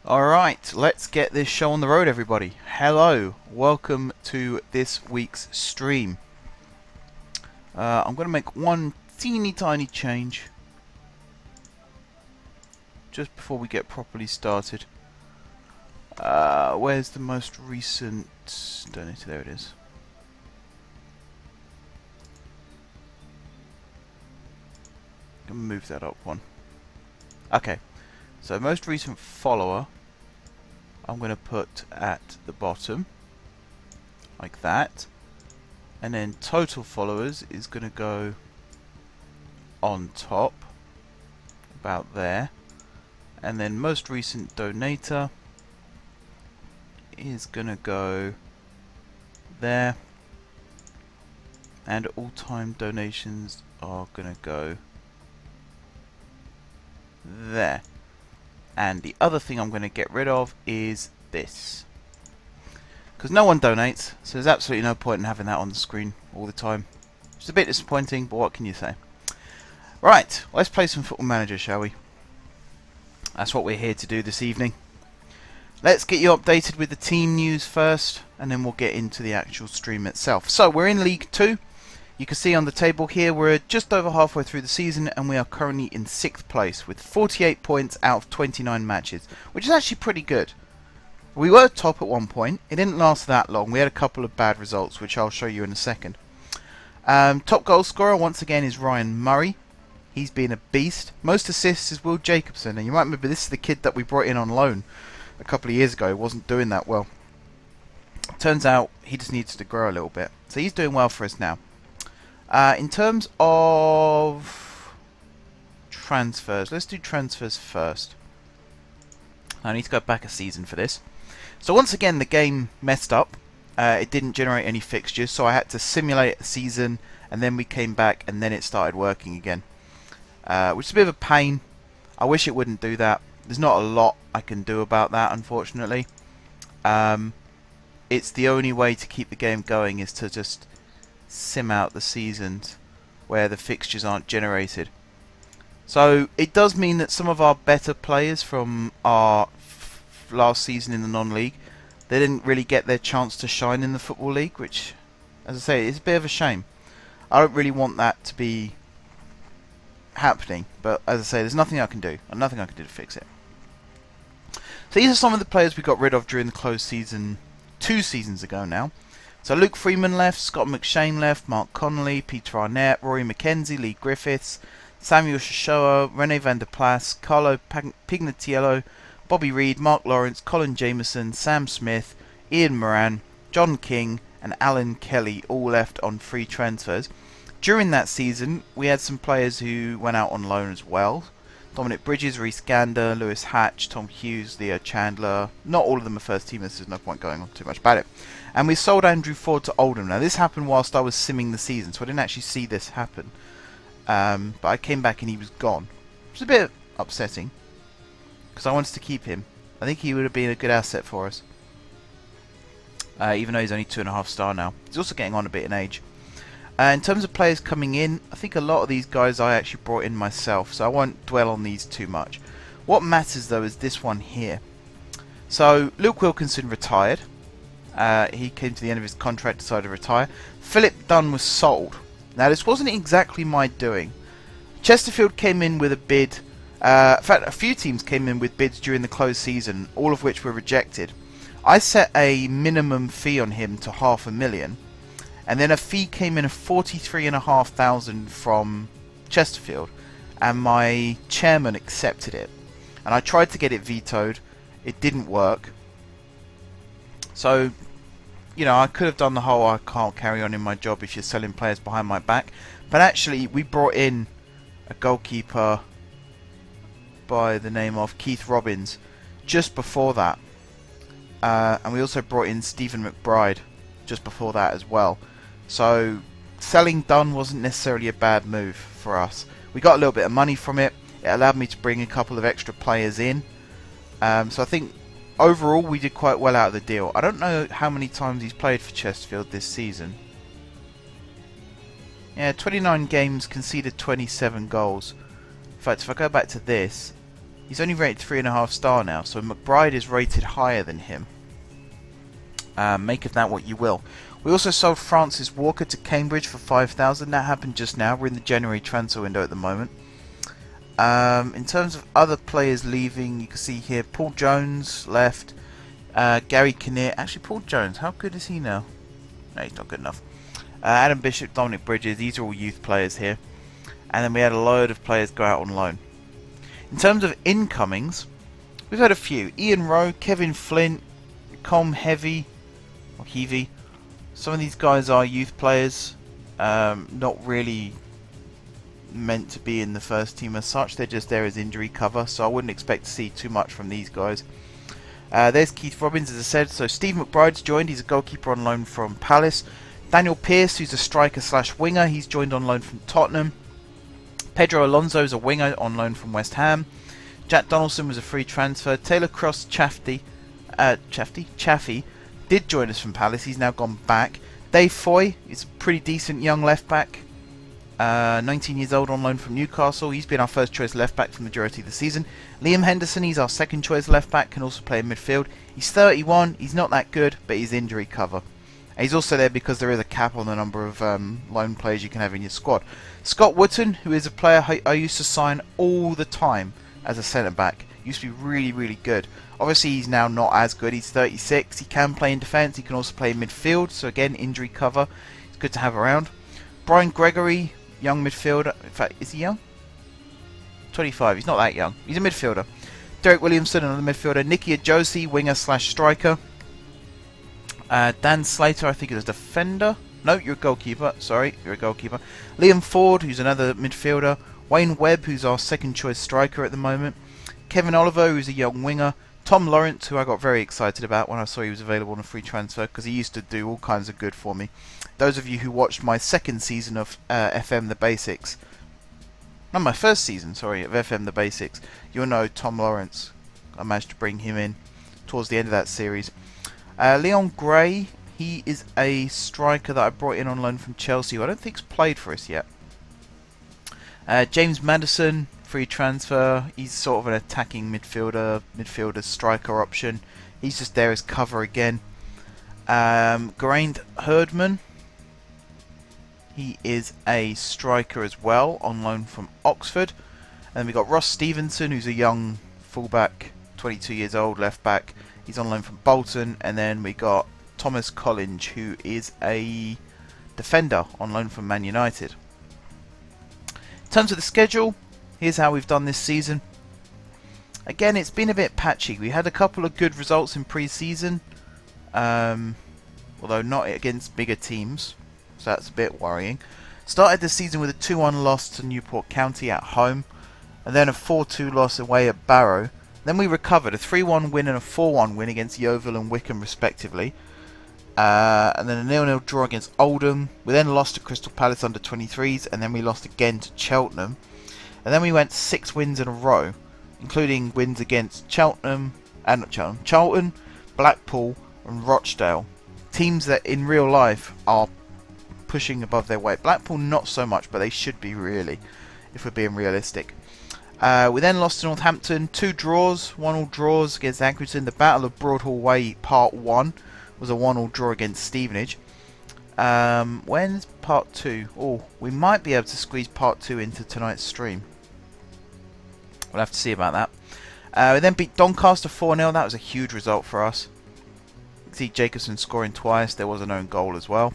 Alright, let's get this show on the road, everybody. Hello, welcome to this week's stream. I'm going to make one teeny tiny change just before we get properly started. Where's the most recent donator? There it is. I'm going to move that up one. Okay, so most recent follower I'm going to put at the bottom, like that, and then total followers is going to go on top, about there, and then most recent donator is going to go there, and all-time donations are going to go there. And the other thing I'm going to get rid of is this, because no one donates, so there's absolutely no point in having that on the screen all the time. It's a bit disappointing, but what can you say? Right, let's play some Football Manager, shall we? That's what we're here to do this evening. Let's get you updated with the team news first, and then we'll get into the actual stream itself. So we're in League 2. You can see on the table here we're just over halfway through the season, and we are currently in 6th place with 48 points out of 29 matches, which is actually pretty good. We were top at one point. It didn't last that long. We had a couple of bad results, which I'll show you in a second. Top goal scorer once again is Ryan Murray. He's been a beast. Most assists is Will Jacobson, and you might remember this is the kid that we brought in on loan a couple of years ago. He wasn't doing that well. Turns out he just needs to grow a little bit. So he's doing well for us now. In terms of transfers, let's do transfers first. I need to go back a season for this. So once again the game messed up. It didn't generate any fixtures, so I had to simulate a season, and then we came back and then it started working again. Which is a bit of a pain. I wish it wouldn't do that. There's not a lot I can do about that, unfortunately. It's the only way to keep the game going is to just sim out the seasons where the fixtures aren't generated. So it does mean that some of our better players from our last season in the non-league, they didn't really get their chance to shine in the Football League, which, as I say, is a bit of a shame. I don't really want that to be happening, but as I say, there's nothing I can do, and nothing I can do to fix it. So these are some of the players we got rid of during the closed season 2 seasons ago now. So Luke Freeman left, Scott McShane left, Mark Connolly, Peter Arnett, Rory McKenzie, Lee Griffiths, Samuel Shishoa, Rene van der Plas, Carlo Pignatiello, Bobby Reed, Mark Lawrence, Colin Jameson, Sam Smith, Ian Moran, John King and Alan Kelly all left on free transfers. During that season we had some players who went out on loan as well. Dominic Bridges, Reece Gander, Lewis Hatch, Tom Hughes, Leo Chandler. Not all of them are first teamers, there's no point going on too much about it. And we sold Andrew Ford to Oldham. Now this happened whilst I was simming the season, so I didn't actually see this happen. But I came back and he was gone. It was a bit upsetting, because I wanted to keep him. I think he would have been a good asset for us. Even though he's only 2.5 star now. He's also getting on a bit in age. In terms of players coming in, I think a lot of these guys I actually brought in myself, so I won't dwell on these too much. What matters though is this one here. So Luke Wilkinson retired. He came to the end of his contract, decided to retire. Philip Dunn was sold. Now this wasn't exactly my doing. Chesterfield came in with a bid. In fact, a few teams came in with bids during the closed season, all of which were rejected. I set a minimum fee on him to $500,000. And then a fee came in of $43,500 from Chesterfield, and my chairman accepted it. And I tried to get it vetoed. It didn't work. So, you know, I could have done the whole I can't carry on in my job if you're selling players behind my back. But actually, we brought in a goalkeeper by the name of Keith Robbins just before that. And we also brought in Stephen McBride just before that as well. So selling Dunn wasn't necessarily a bad move for us. We got a little bit of money from it. It allowed me to bring a couple of extra players in. So I think overall we did quite well out of the deal. I don't know how many times he's played for Chesterfield this season. Yeah, 29 games, conceded 27 goals. In fact, if I go back to this, He's only rated 3.5 star now, so McBride is rated higher than him. Make of that what you will. We also sold Francis Walker to Cambridge for 5,000. That happened just now. We're in the January transfer window at the moment. In terms of other players leaving, you can see here Paul Jones left. Gary Kinnear. Actually, Paul Jones, how good is he now? No, he's not good enough. Adam Bishop, Dominic Bridges, these are all youth players here. And then we had a load of players go out on loan. In terms of incomings, we've had a few. Ian Rowe, Kevin Flint, Com Heavy, or Heavy. Some of these guys are youth players, not really meant to be in the first team as such. They're just there as injury cover, so I wouldn't expect to see too much from these guys. There's Keith Robbins, as I said. So Steve McBride's joined. He's a goalkeeper on loan from Palace. Daniel Pearce, who's a striker slash winger, he's joined on loan from Tottenham. Pedro Alonso is a winger on loan from West Ham. Jack Donaldson was a free transfer. Taylor Cross Chaffee did join us from Palace. He's now gone back. Dave Foy is a pretty decent young left back. 19 years old on loan from Newcastle. He's been our first choice left back for the majority of the season. Liam Henderson, he's our second choice left back, can also play in midfield. He's 31, he's not that good, but he's injury cover. And he's also there because there is a cap on the number of loan players you can have in your squad. Scott Wootton, who is a player I used to sign all the time as a centre back. Used to be really, really good. Obviously he's now not as good. He's 36. He can play in defence. He can also play in midfield. So again, injury cover. It's good to have around. Brian Gregory, young midfielder. In fact, is he young? 25. He's not that young. He's a midfielder. Derek Williamson, another midfielder. Nicky Ajosi, winger slash striker. Dan Slater, I think is a defender. No, you're a goalkeeper. Sorry, you're a goalkeeper. Liam Ford, who's another midfielder. Wayne Webb, who's our second choice striker at the moment. Kevin Oliver, who's a young winger. Tom Lawrence, who I got very excited about when I saw he was available on a free transfer, because he used to do all kinds of good for me. Those of you who watched my second season of FM The Basics, not my first season, sorry, of FM The Basics, you'll know Tom Lawrence. I managed to bring him in towards the end of that series. Leon Gray, he is a striker that I brought in on loan from Chelsea, who I don't think's played for us yet. James Madison, free transfer. He's sort of an attacking midfielder striker option. He's just there as cover again. Geraint Herdman, he is a striker as well on loan from Oxford. And then we got Ross Stevenson, who's a young fullback, 22 years old, left back. He's on loan from Bolton. And then we got Thomas Collins, who is a defender on loan from Man United. In terms of the schedule, here's how we've done this season. Again, it's been a bit patchy. We had a couple of good results in pre-season, although not against bigger teams, so that's a bit worrying. Started the season with a 2-1 loss to Newport County at home, and then a 4-2 loss away at Barrow. Then we recovered a 3-1 win and a 4-1 win against Yeovil and Wickham respectively. And then a 0-0 draw against Oldham. We then lost to Crystal Palace under 23s, and then we lost again to Cheltenham. And then we went 6 wins in a row, including wins against Charlton, Blackpool and Rochdale. Teams that in real life are pushing above their weight. Blackpool not so much, but they should be really, if we're being realistic. We then lost to Northampton, 2 draws, 1-1 draws against Accrington. The Battle of Broadhall Way Part 1 was a 1-1 draw against Stevenage. When's Part 2? Oh, we might be able to squeeze Part 2 into tonight's stream. We'll have to see about that. We then beat Doncaster 4-0. That was a huge result for us. You can see Jacobson scoring twice. There was an own goal as well.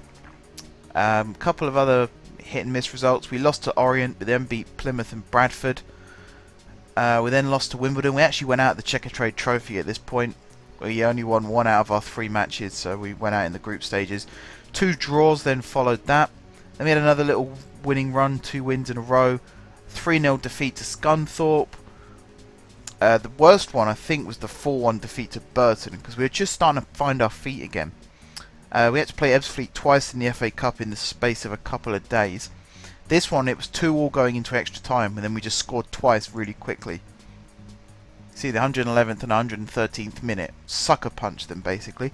A couple of other hit and miss results. We lost to Orient, but then beat Plymouth and Bradford. We then lost to Wimbledon. We actually went out at the Checkatrade Trophy at this point. We only won 1 out of our 3 matches, so we went out in the group stages. 2 draws then followed that. Then we had another little winning run, 2 wins in a row. 3-0 defeat to Scunthorpe. The worst one, I think, was the 4-1 defeat to Burton, because we were just starting to find our feet again. We had to play Ebbsfleet twice in the FA Cup in the space of a couple of days. This one, it was 2-2 going into extra time, and then we just scored twice really quickly. See, the 111th and 113th minute. Sucker punched them, basically.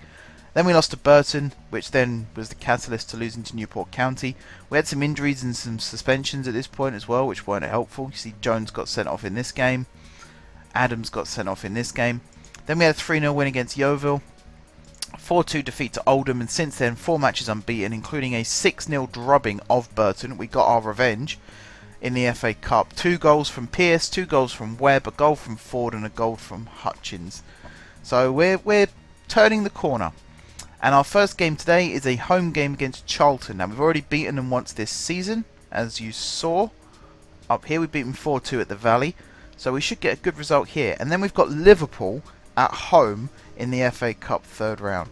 Then we lost to Burton, which then was the catalyst to losing to Newport County. We had some injuries and some suspensions at this point as well, which weren't helpful. You see, Jones got sent off in this game. Adams got sent off in this game. Then we had a 3-0 win against Yeovil. 4-2 defeat to Oldham, and since then 4 matches unbeaten, including a 6-0 drubbing of Burton. We got our revenge in the FA Cup. 2 goals from Pearce, 2 goals from Webb, a goal from Ford and a goal from Hutchins. So we're turning the corner. And our first game today is a home game against Charlton. Now we've already beaten them once this season, as you saw. Up here we beat them 4-2 at the Valley. So we should get a good result here. And then we've got Liverpool at home in the FA Cup 4th round.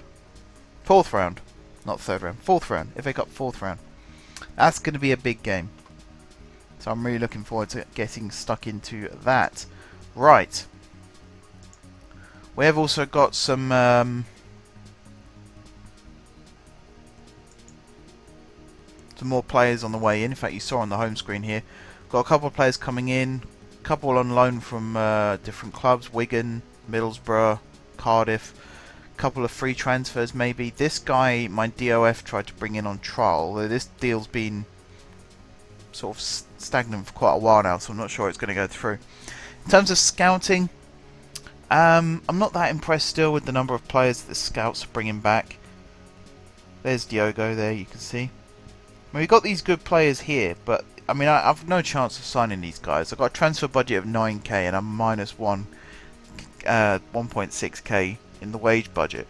Not 3rd round. 4th round. FA Cup 4th round. That's going to be a big game. So I'm really looking forward to getting stuck into that. Right. We have also got some more players on the way in. In fact, you saw on the home screen here. Got a couple of players coming in. A couple on loan from different clubs. Wigan, Middlesbrough, Cardiff. A couple of free transfers maybe. This guy, my DOF tried to bring in on trial. Although this deal's been sort of stagnant for quite a while now, so I'm not sure it's going to go through. In terms of scouting, I'm not that impressed still with the number of players that the scouts are bringing back. There's Diogo there, you can see. I mean, we've got these good players here, but I mean, I've no chance of signing these guys. I've got a transfer budget of 9k and I'm minus 1.6k in the wage budget.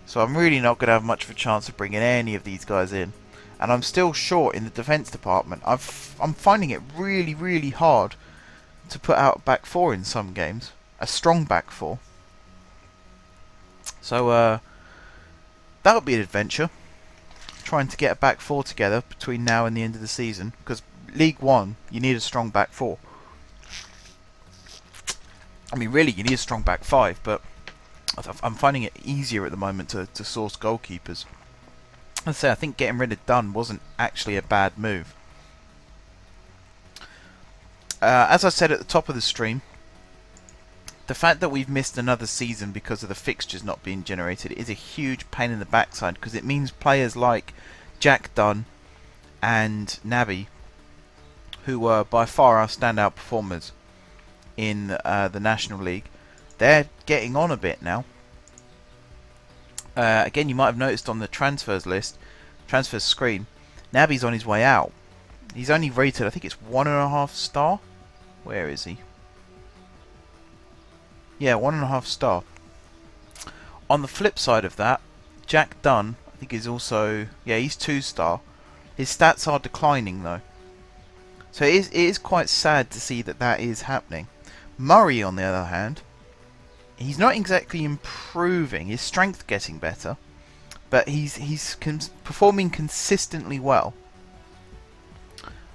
So I'm really not going to have much of a chance of bringing any of these guys in. And I'm still short in the defence department. I'm finding it really, really hard to put out a back 4 in some games. A strong back 4. So that would be an adventure. Trying to get a back 4 together between now and the end of the season, because League 1 you need a strong back 4. I mean, really, you need a strong back 5, but I'm finding it easier at the moment to source goalkeepers. I'd say I think getting rid of Dunn wasn't actually a bad move. As I said at the top of the stream, the fact that we've missed another season because of the fixtures not being generated is a huge pain in the backside, because it means players like Jack Dunn and Naby, who were by far our standout performers in the National League, they're getting on a bit now. Again, you might have noticed on the transfers list, transfers screen, Naby's on his way out. He's only rated, I think it's 1.5 star. Where is he? Yeah, 1.5 star. On the flip side of that, Jack Dunn, I think is also, yeah, he's 2 star. His stats are declining though. So it is quite sad to see that is happening. Murray, on the other hand, he's not exactly improving. His strength getting better, but he's performing consistently well.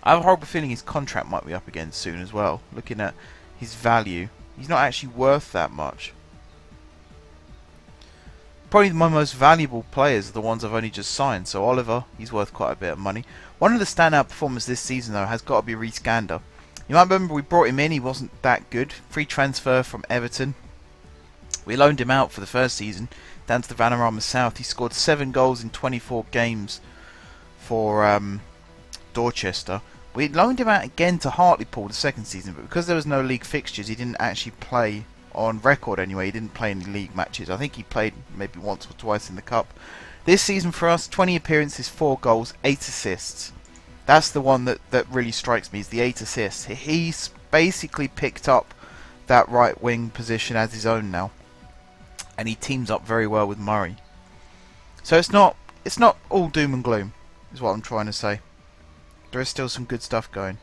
I have a horrible feeling his contract might be up again soon as well. Looking at his value, he's not actually worth that much. Probably my most valuable players are the ones I've only just signed. So Oliver, he's worth quite a bit of money. One of the standout performers this season though has got to be Reece Gander. You might remember we brought him in, he wasn't that good. Free transfer from Everton. We loaned him out for the first season down to the Vanarama South. He scored 7 goals in 24 games for Dorchester. We loaned him out again to Hartlepool the second season, but because there was no league fixtures, he didn't actually play, on record anyway, he didn't play any league matches. I think he played maybe once or twice in the cup. This season for us, 20 appearances, 4 goals, 8 assists. That's the one that really strikes me, is the 8 assists. He's basically picked up that right wing position as his own now, and he teams up very well with Murray. So it's not all doom and gloom, is what I'm trying to say. There is still some good stuff going.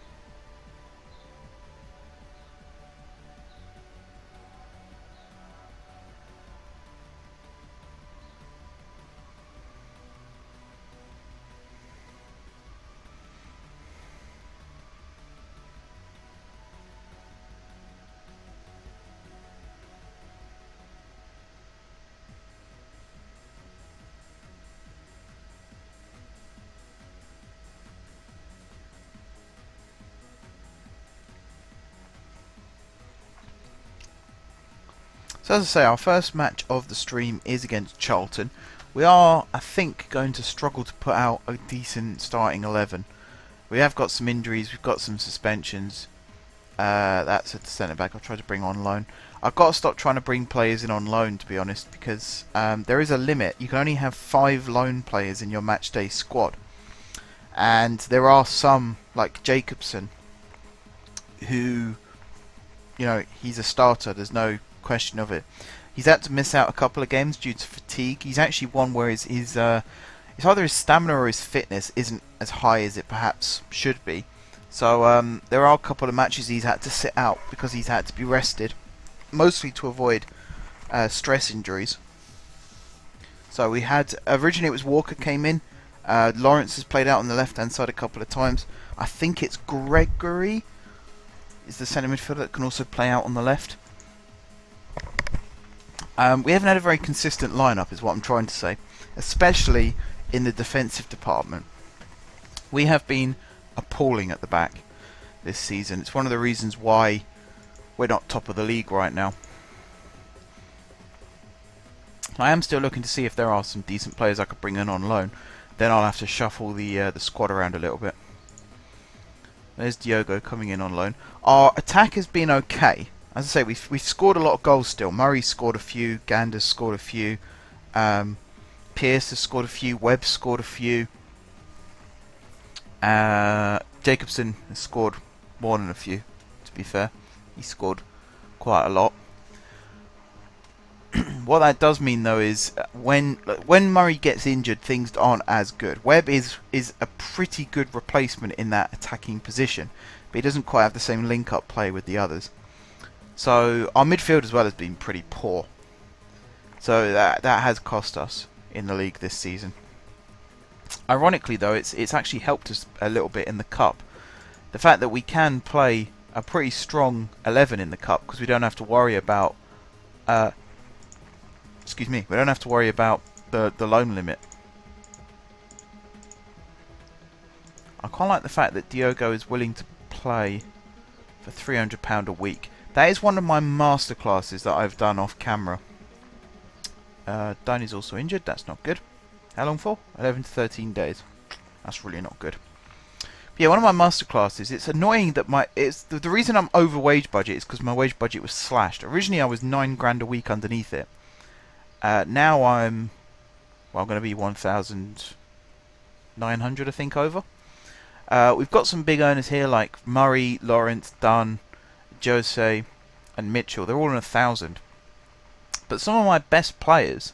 So as I say, our first match of the stream is against Charlton. We are, I think, going to struggle to put out a decent starting 11. We have got some injuries, we've got some suspensions. That's a centre back. I'll try to bring on loan. I've got to stop trying to bring players in on loan, to be honest, because there is a limit. You can only have 5 loan players in your matchday squad, and there are some like Jacobson, who, you know, he's a starter. There's no question of it. He's had to miss out a couple of games due to fatigue. He's actually one where his it's either his stamina or his fitness isn't as high as it perhaps should be. So there are a couple of matches he's had to sit out because he's had to be rested, mostly to avoid stress injuries. So we had, originally it was Walker came in. Lawrence has played out on the left hand side a couple of times. I think it's Gregory is the centre midfielder that can also play out on the left. We haven't had a very consistent lineup, is what I'm trying to say, especially in the defensive department. We have been appalling at the back this season. It's one of the reasons why we're not top of the league right now. I am still looking to see if there are some decent players I could bring in on loan. Then I'll have to shuffle the squad around a little bit. There's Diogo coming in on loan. Our attack has been okay. As I say, we've scored a lot of goals still. Murray scored a few. Gander's scored a few. Pierce has scored a few. Webb scored a few. Jacobson has scored more than a few, to be fair. He scored quite a lot. What that does mean, though, is when Murray gets injured, things aren't as good. Webb is a pretty good replacement in that attacking position, but he doesn't quite have the same link-up play with the others. So our midfield as well has been pretty poor. So that has cost us in the league this season. Ironically, though, it's actually helped us a little bit in the cup. The fact that we can play a pretty strong 11 in the cup, because we don't have to worry about we don't have to worry about the loan limit. I quite like the fact that Diogo is willing to play for £300 a week. That is one of my masterclasses that I've done off camera. Diney's also injured. That's not good. How long for? 11 to 13 days. That's really not good. But yeah, one of my masterclasses. It's annoying that the reason I'm over wage budget is because my wage budget was slashed. Originally, I was £9 a week underneath it. Now I'm going to be 1,900, I think, over. We've got some big earners here like Murray, Lawrence, Dunn, Jose, and Mitchell. They're all in 1,000. But some of my best players,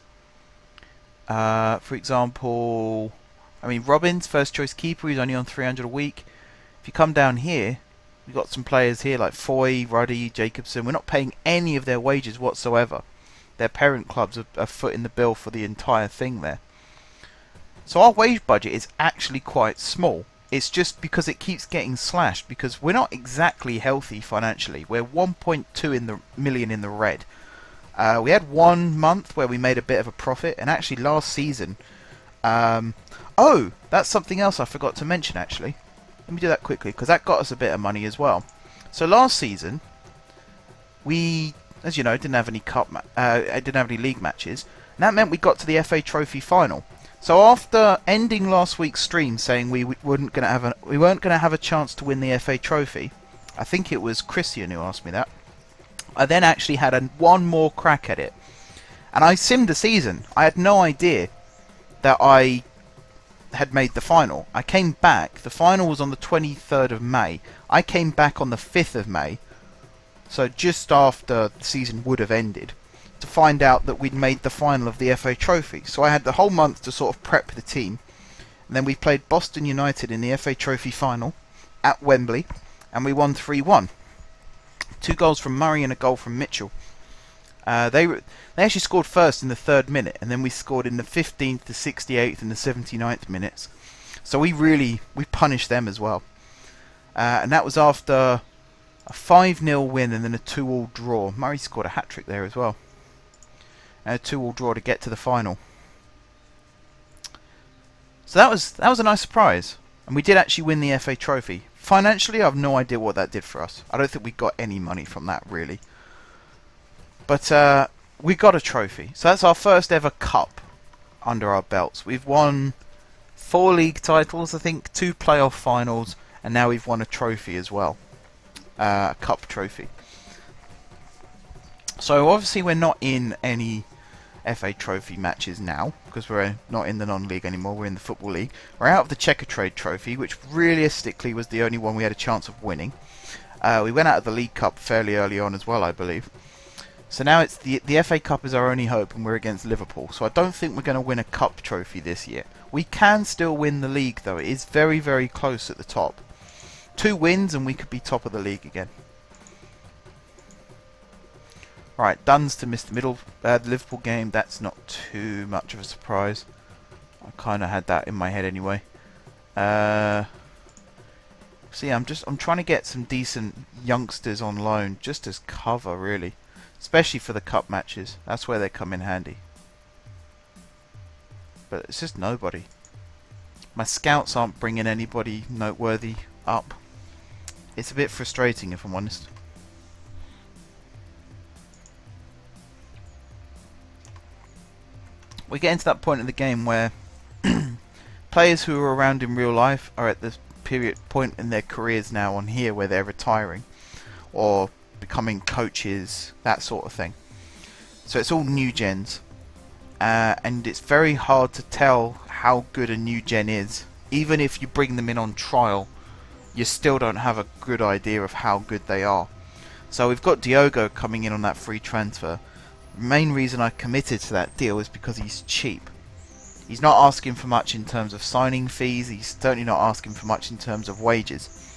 for example, I mean, Robbins, first choice keeper, he's only on 300 a week. If you come down here, we've got some players here like Foy, Ruddy, Jacobson. We're not paying any of their wages whatsoever. Their parent clubs are footing the bill for the entire thing there. So our wage budget is actually quite small. It's just because it keeps getting slashed, because we're not exactly healthy financially. We're 1.2 million in the red. We had 1 month where we made a bit of a profit, and actually last season... oh, that's something else I forgot to mention, actually. Let me do that quickly, because that got us a bit of money as well. So last season, we, as you know, didn't have any didn't have any league matches, and that meant we got to the FA Trophy final. So after ending last week's stream saying we weren't going to have a chance to win the FA Trophy, I think it was Christian who asked me that. I then actually had one more crack at it, and I simmed the season. I had no idea that I had made the final. I came back. The final was on the 23rd of May. I came back on the 5th of May, so just after the season would have ended, to find out that we'd made the final of the FA Trophy. So I had the whole month to sort of prep the team, and then we played Boston United in the FA Trophy final at Wembley, and we won 3-1. 2 goals from Murray and a goal from Mitchell. They actually scored first in the 3rd minute, and then we scored in the 15th, the 68th, and the 79th minutes. So we punished them as well. And that was after a 5-0 win and then a 2-2 draw. Murray scored a hat-trick there as well. And a 2-2 draw to get to the final. So that was a nice surprise. And we did actually win the FA Trophy. Financially, I have no idea what that did for us. I don't think we got any money from that, really. But we got a trophy. So that's our first ever cup under our belts. We've won 4 league titles, I think, 2 playoff finals, and now we've won a trophy as well. cup trophy. So obviously we're not in any FA Trophy matches now, because we're not in the non-league anymore, we're in the Football League. We're out of the Checkatrade Trophy, which realistically was the only one we had a chance of winning. We went out of the League Cup fairly early on as well, I believe. So now it's the FA Cup is our only hope, and we're against Liverpool. So I don't think we're going to win a cup trophy this year. We can still win the league, though. It is very, very close at the top. 2 wins and we could be top of the league again. Right, Duns to miss the Liverpool game. That's not too much of a surprise. I kind of had that in my head anyway. See, I'm trying to get some decent youngsters on loan, just as cover, really, especially for the cup matches. That's where they come in handy. But it's just nobody. My scouts aren't bringing anybody noteworthy up. It's a bit frustrating, if I'm honest. We get into that point in the game where players who are around in real life are at the point in their careers now on here where they're retiring or becoming coaches, that sort of thing. So it's all new gens, and it's very hard to tell how good a new gen is. Even if you bring them in on trial, you still don't have a good idea of how good they are. So we've got Diogo coming in on that free transfer. The main reason I committed to that deal is because he's cheap. He's not asking for much in terms of signing fees. He's certainly not asking for much in terms of wages.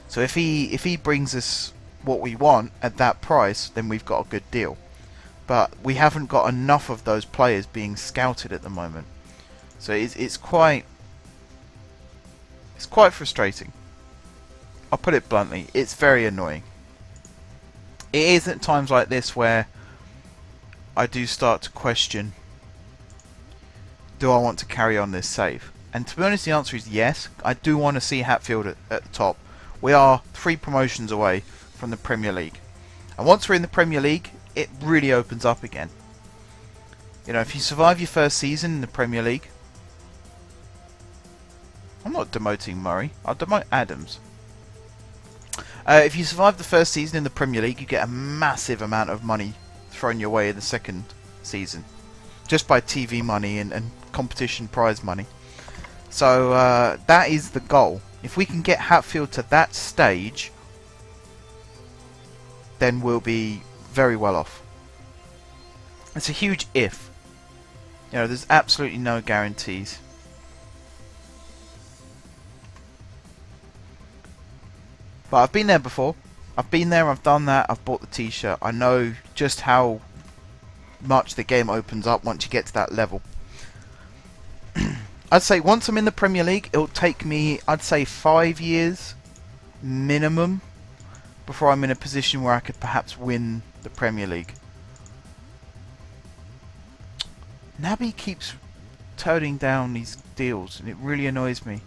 So if he brings us what we want at that price, then we've got a good deal. But we haven't got enough of those players being scouted at the moment. So it's quite frustrating. I'll put it bluntly. It's very annoying. It is at times like this where I do start to question, do I want to carry on this save? And to be honest, the answer is yes. I do want to see Hatfield at the top. We are 3 promotions away from the Premier League. And once we're in the Premier League, it really opens up again. You know, if you survive your first season in the Premier League... I'm not demoting Murray. I'll demote Adams. If you survive the first season in the Premier League, you get a massive amount of money thrown your way in the second season, just by TV money and competition prize money. So that is the goal. If we can get Hatfield to that stage, then we'll be very well off. It's a huge if. You know, there's absolutely no guarantees. But I've been there before. I've been there, I've done that, I've bought the t-shirt. I know just how much the game opens up once you get to that level. I'd say once I'm in the Premier League, it'll take me, I'd say 5 years minimum before I'm in a position where I could perhaps win the Premier League. Naby keeps turning down these deals and it really annoys me.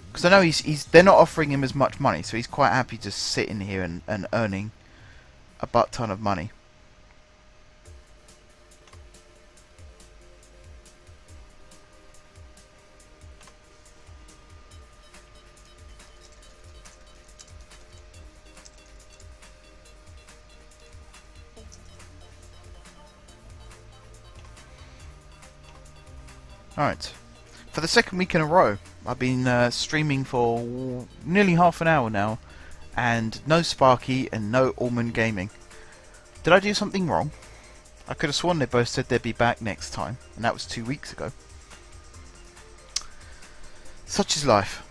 Because I know they're not offering him as much money, so he's quite happy just sitting here and earning a butt ton of money. Alright, for the second week in a row, I've been streaming for nearly half an hour now, and no Sparky and no Allman Gaming. Did I do something wrong? I could have sworn they both said they'd be back next time, and that was 2 weeks ago. Such is life.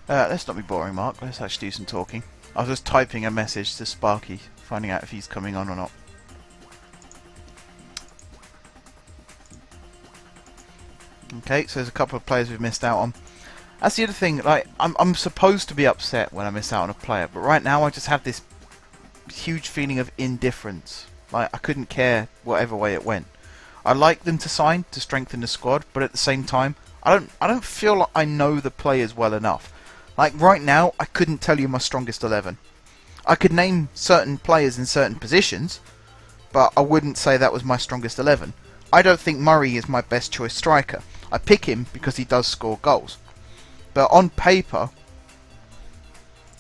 Let's not be boring, Mark. Let's actually do some talking. I was just typing a message to Sparky, finding out if he's coming on or not. Okay, so there's a couple of players we've missed out on. That's the other thing, like, I'm supposed to be upset when I miss out on a player, but right now I just have this huge feeling of indifference. Like, I couldn't care whatever way it went. I like them to sign to strengthen the squad, but at the same time, I don't feel like I know the players well enough. Like, right now, I couldn't tell you my strongest 11. I could name certain players in certain positions, but I wouldn't say that was my strongest 11. I don't think Murray is my best choice striker. I pick him because he does score goals. But on paper,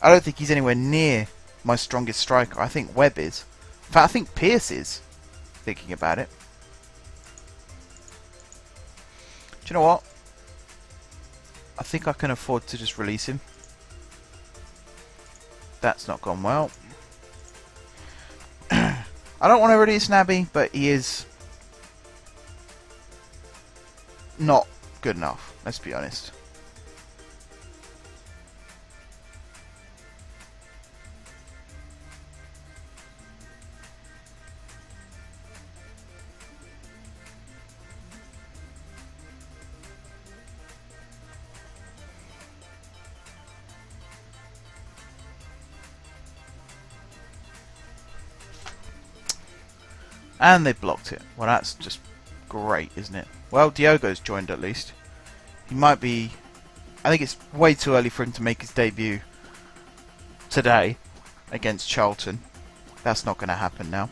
I don't think he's anywhere near my strongest striker. I think Webb is. In fact, I think Pierce is, thinking about it. Do you know what? I think I can afford to just release him. That's not gone well. I don't want to release Naby, but he is not good enough, let's be honest. And they blocked it. Well, that's just great, isn't it? Well, Diogo's joined at least. He might be... I think it's way too early for him to make his debut today against Charlton. That's not going to happen now.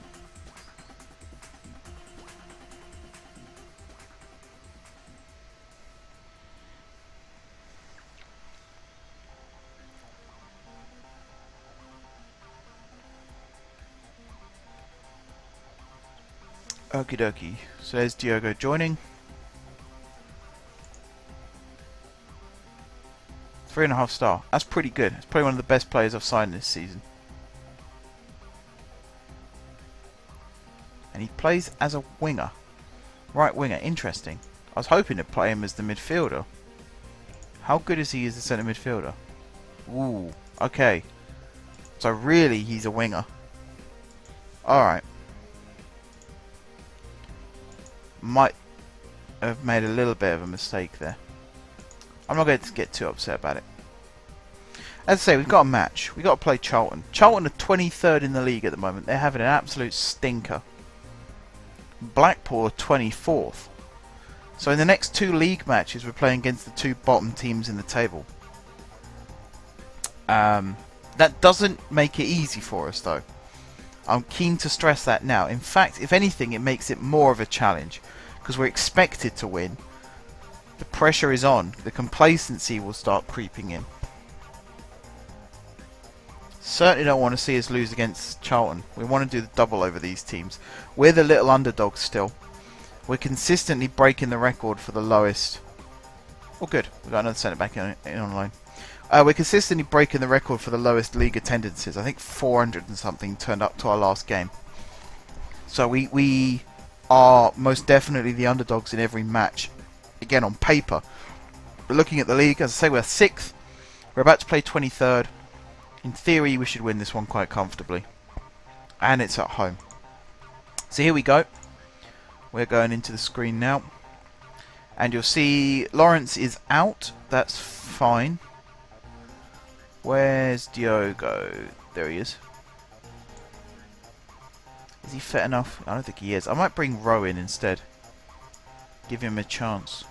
Okie dokie. So there's Diogo joining. 3.5 star. That's pretty good. It's probably one of the best players I've signed this season. And he plays as a winger. Right winger. Interesting. I was hoping to play him as the midfielder. How good is he as the centre midfielder? Ooh. Okay. So really he's a winger. Alright. Might have made a little bit of a mistake there. I'm not going to get too upset about it. As I say, we've got a match. We've got to play Charlton. Charlton are 23rd in the league at the moment. They're having an absolute stinker. Blackpool are 24th. So in the next 2 league matches, we're playing against the 2 bottom teams in the table. That doesn't make it easy for us, though. I'm keen to stress that now. In fact, if anything, it makes it more of a challenge. Because we're expected to win. The pressure is on. The complacency will start creeping in. Certainly don't want to see us lose against Charlton. We want to do the double over these teams. We're the little underdogs still. We're consistently breaking the record for the lowest. Oh good, we've got another centre back in online. We're consistently breaking the record for the lowest league attendances. I think 400 and something turned up to our last game. So we are most definitely the underdogs in every match. Again, on paper. But looking at the league, as I say, we're 6th. We're about to play 23rd. In theory, we should win this one quite comfortably. And it's at home. So here we go. We're going into the screen now. And you'll see Lawrence is out. That's fine. Where's Diogo? There he is. Is he fit enough? I don't think he is. I might bring Rowe in instead. Give him a chance.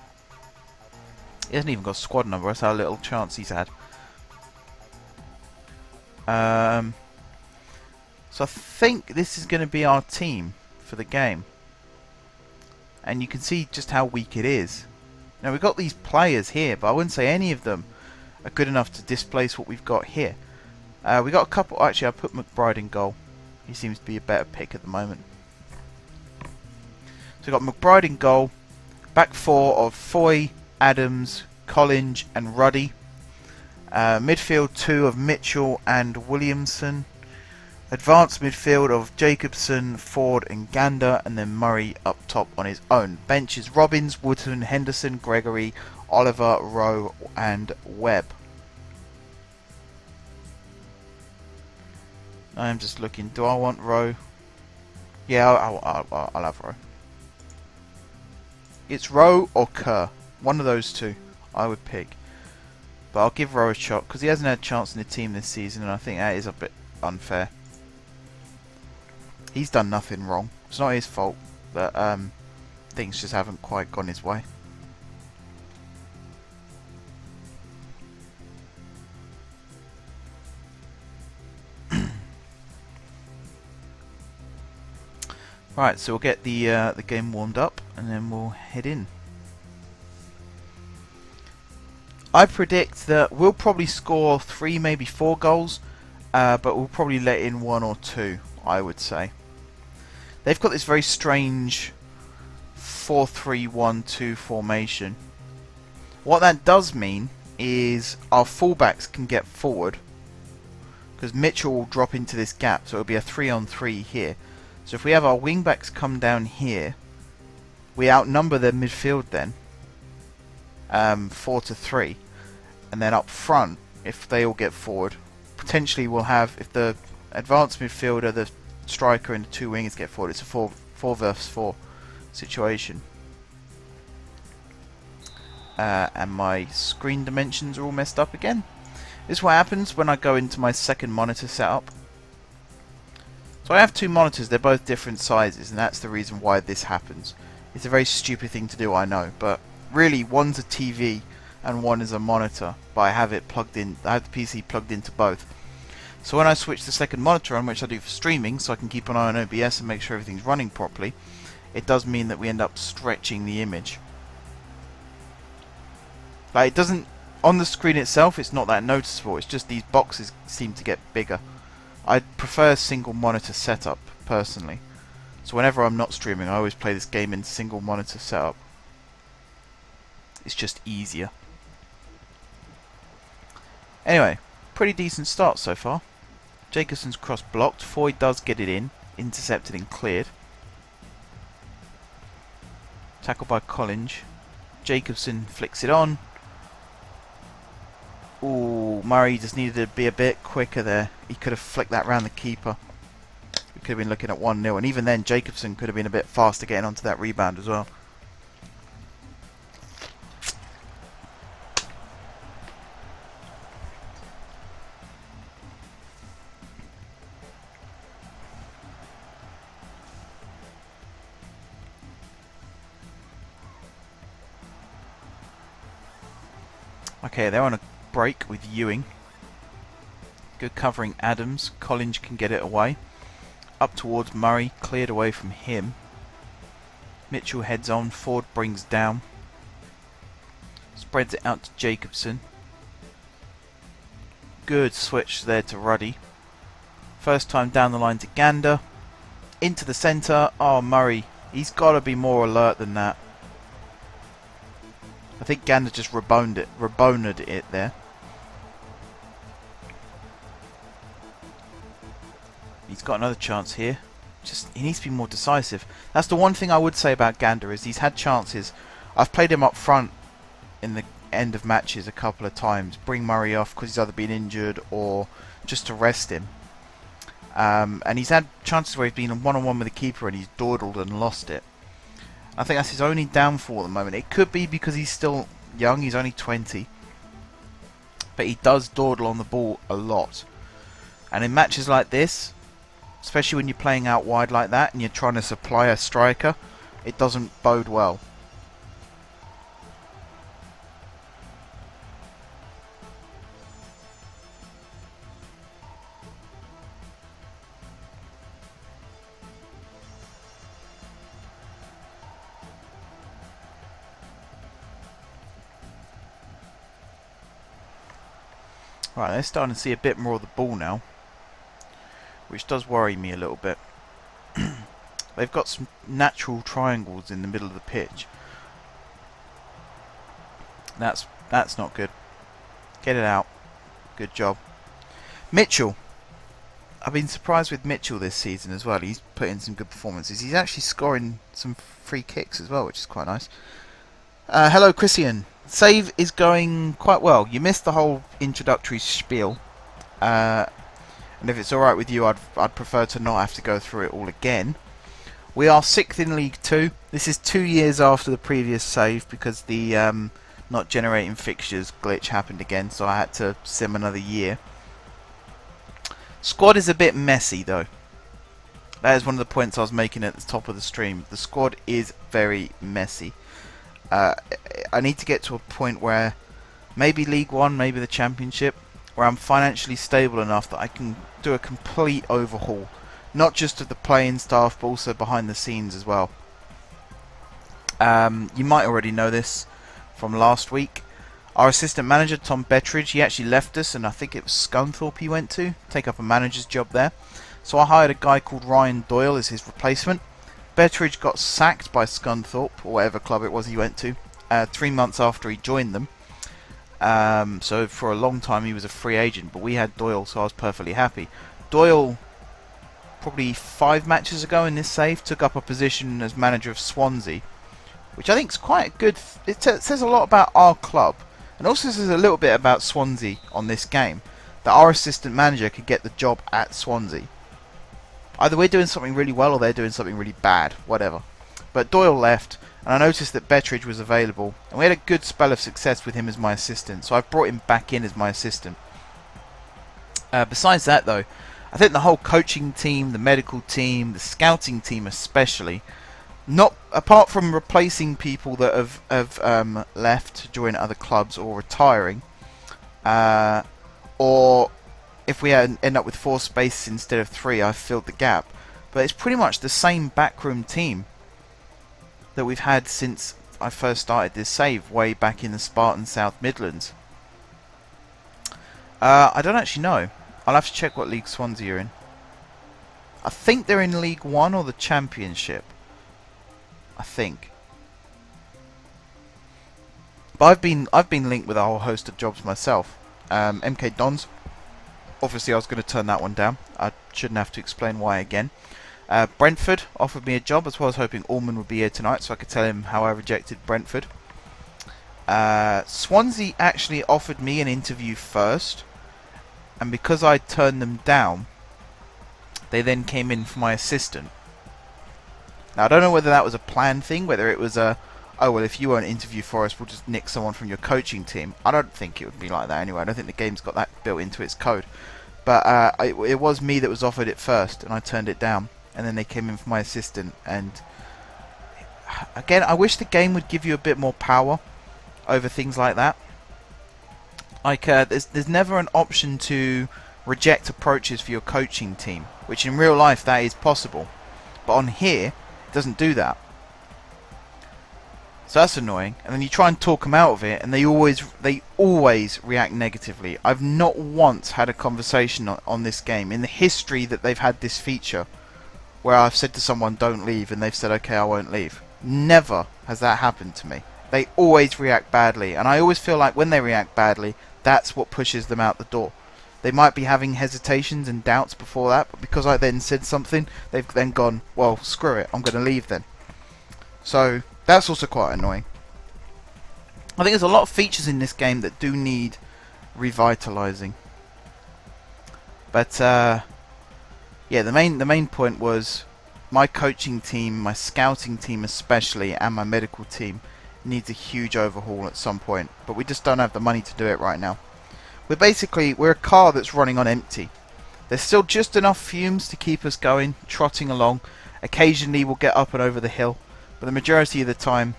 He hasn't even got a squad number. That's how little chance he's had. So I think this is going to be our team for the game. And you can see just how weak it is. Now we've got these players here, but I wouldn't say any of them are good enough to displace what we've got here. We got a couple. Actually, I put McBride in goal. He seems to be a better pick at the moment. So we've got McBride in goal. Back 4 of Foy, Adams, Collins and Ruddy. Midfield 2 of Mitchell and Williamson. Advanced midfield of Jacobson, Ford and Gander, and then Murray up top on his own. Bench is Robbins, Woodson, Henderson, Gregory, Oliver, Rowe and Webb. I'm just looking. Do I want Rowe? Yeah, I'll have Rowe. It's Rowe or Kerr. One of those two I would pick. But I'll give Rowe a shot because he hasn't had a chance in the team this season, and I think that is a bit unfair. He's done nothing wrong. It's not his fault that things just haven't quite gone his way. Right, so we'll get the game warmed up and then we'll head in. I predict that we'll probably score 3, maybe 4 goals, but we'll probably let in 1 or 2, I would say. They've got this very strange 4-3-1-2 formation. What that does mean is our fullbacks can get forward, because Mitchell will drop into this gap, so it'll be a 3-on-3 here. So if we have our wingbacks come down here, we outnumber their midfield then, 4-3, and then up front, if they all get forward, potentially we'll have, if the advanced midfielder, the striker and the 2 wingers get forward, it's a 4 versus 4 situation. And my screen dimensions are all messed up again. This is what happens when I go into my second monitor setup. So I have 2 monitors, they're both different sizes, and that's the reason why this happens. It's a very stupid thing to do, I know, but really one's a TV and one is a monitor, but I have it plugged in, I have the PC plugged into both. So when I switch the second monitor on, which I do for streaming, so I can keep an eye on OBS and make sure everything's running properly, it does mean that we end up stretching the image. Like, it doesn't, on the screen itself it's not that noticeable, it's just these boxes seem to get bigger. I prefer single monitor setup personally, so whenever I'm not streaming I always play this game in single monitor setup. It's just easier. Anyway, pretty decent start so far. Jacobson's cross blocked, Foy does get it in, intercepted and cleared. Tackle by Collins. Jacobson flicks it on. Ooh, Murray just needed to be a bit quicker there. He could have flicked that round the keeper. We could have been looking at 1-0, and even then Jacobson could have been a bit faster getting onto that rebound as well. Okay, they're on a break with Ewing. Good covering Adams. Collins can get it away. Up towards Murray, cleared away from him. Mitchell heads on, Ford brings down. Spreads it out to Jacobson. Good switch there to Ruddy. First time down the line to Gander. Into the centre. Oh, Murray. He's got to be more alert than that. I think Gander just reboned it there. He's got another chance here. Just he needs to be more decisive. That's the one thing I would say about Gander, is he's had chances. I've played him up front in the end of matches a couple of times. Bring Murray off because he's either been injured or just to rest him. And he's had chances where he's been one-on-one with the keeper and he's dawdled and lost it. I think that's his only downfall at the moment. It could be because he's still young, he's only 20. But he does dawdle on the ball a lot. And in matches like this, especially when you're playing out wide like that and you're trying to supply a striker, it doesn't bode well. Right, they're starting to see a bit more of the ball now, which does worry me a little bit. They've got some natural triangles in the middle of the pitch. That's not good. Get it out. Good job. Mitchell. I've been surprised with Mitchell this season as well. He's put in some good performances. He's actually scoring some free kicks as well, which is quite nice. Hello, Christian. Save is going quite well. You missed the whole introductory spiel, and if it's alright with you, I'd prefer to not have to go through it all again. We are 6th in League 2. This is 2 years after the previous save because the not generating fixtures glitch happened again, so I had to sim another year. Squad is a bit messy though. That is one of the points I was making at the top of the stream. The squad is very messy. I need to get to a point where maybe League One, maybe the Championship, where I'm financially stable enough that I can do a complete overhaul. Not just of the playing staff, but also behind the scenes as well. You might already know this from last week. Our assistant manager, Tom Bettridge, he actually left us, and I think it was Scunthorpe he went to take up a manager's job there. So I hired a guy called Ryan Doyle as his replacement. Bettridge got sacked by Scunthorpe, or whatever club it was he went to, 3 months after he joined them. So for a long time he was a free agent, but we had Doyle, so I was perfectly happy. Doyle, probably 5 matches ago in this save, took up a position as manager of Swansea, which I think is quite good. It says a lot about our club, and also says a little bit about Swansea on this game, that our assistant manager could get the job at Swansea. Either we're doing something really well or they're doing something really bad, whatever. But Doyle left, and I noticed that Bettridge was available, and we had a good spell of success with him as my assistant, so I've brought him back in as my assistant. Besides that though, I think the whole coaching team, the medical team, the scouting team especially, not apart from replacing people that have left to join other clubs or retiring, or if we end up with 4 spaces instead of 3, I've filled the gap. But it's pretty much the same backroom team that we've had since I first started this save way back in the Spartan South Midlands. I don't actually know. I'll have to check what League Swansea are in. I think they're in League 1 or the Championship. I think. But I've been linked with a whole host of jobs myself. MK Dons. Obviously I was going to turn that one down. I shouldn't have to explain why again. Brentford offered me a job as well. I was hoping Allman would be here tonight so I could tell him how I rejected Brentford. Swansea actually offered me an interview first, and because I turned them down, they then came in for my assistant. Now I don't know whether that was a planned thing, whether it was a, oh well, if you won't interview for us, we'll just nick someone from your coaching team. I don't think it would be like that anyway. I don't think the game's got that built into its code. But it was me that was offered it first, and I turned it down. And then they came in for my assistant. And again, I wish the game would give you a bit more power over things like that. Like there's never an option to reject approaches for your coaching team, which in real life that is possible. But on here, it doesn't do that. So that's annoying. And then you try and talk them out of it, and they always react negatively. I've not once had a conversation on this game in the history that they've had this feature where I've said to someone, don't leave, and they've said, okay, I won't leave. Never has that happened to me. They always react badly, and I always feel like when they react badly, that's what pushes them out the door. They might be having hesitations and doubts before that, but because I then said something, they've then gone, well, screw it, I'm going to leave then. So that's also quite annoying. I think there's a lot of features in this game that do need revitalizing. But yeah, the main point was my coaching team, my scouting team especially, and my medical team needs a huge overhaul at some point. But we just don't have the money to do it right now. We're a car that's running on empty. There's still just enough fumes to keep us going, trotting along. Occasionally we'll get up and over the hill, but the majority of the time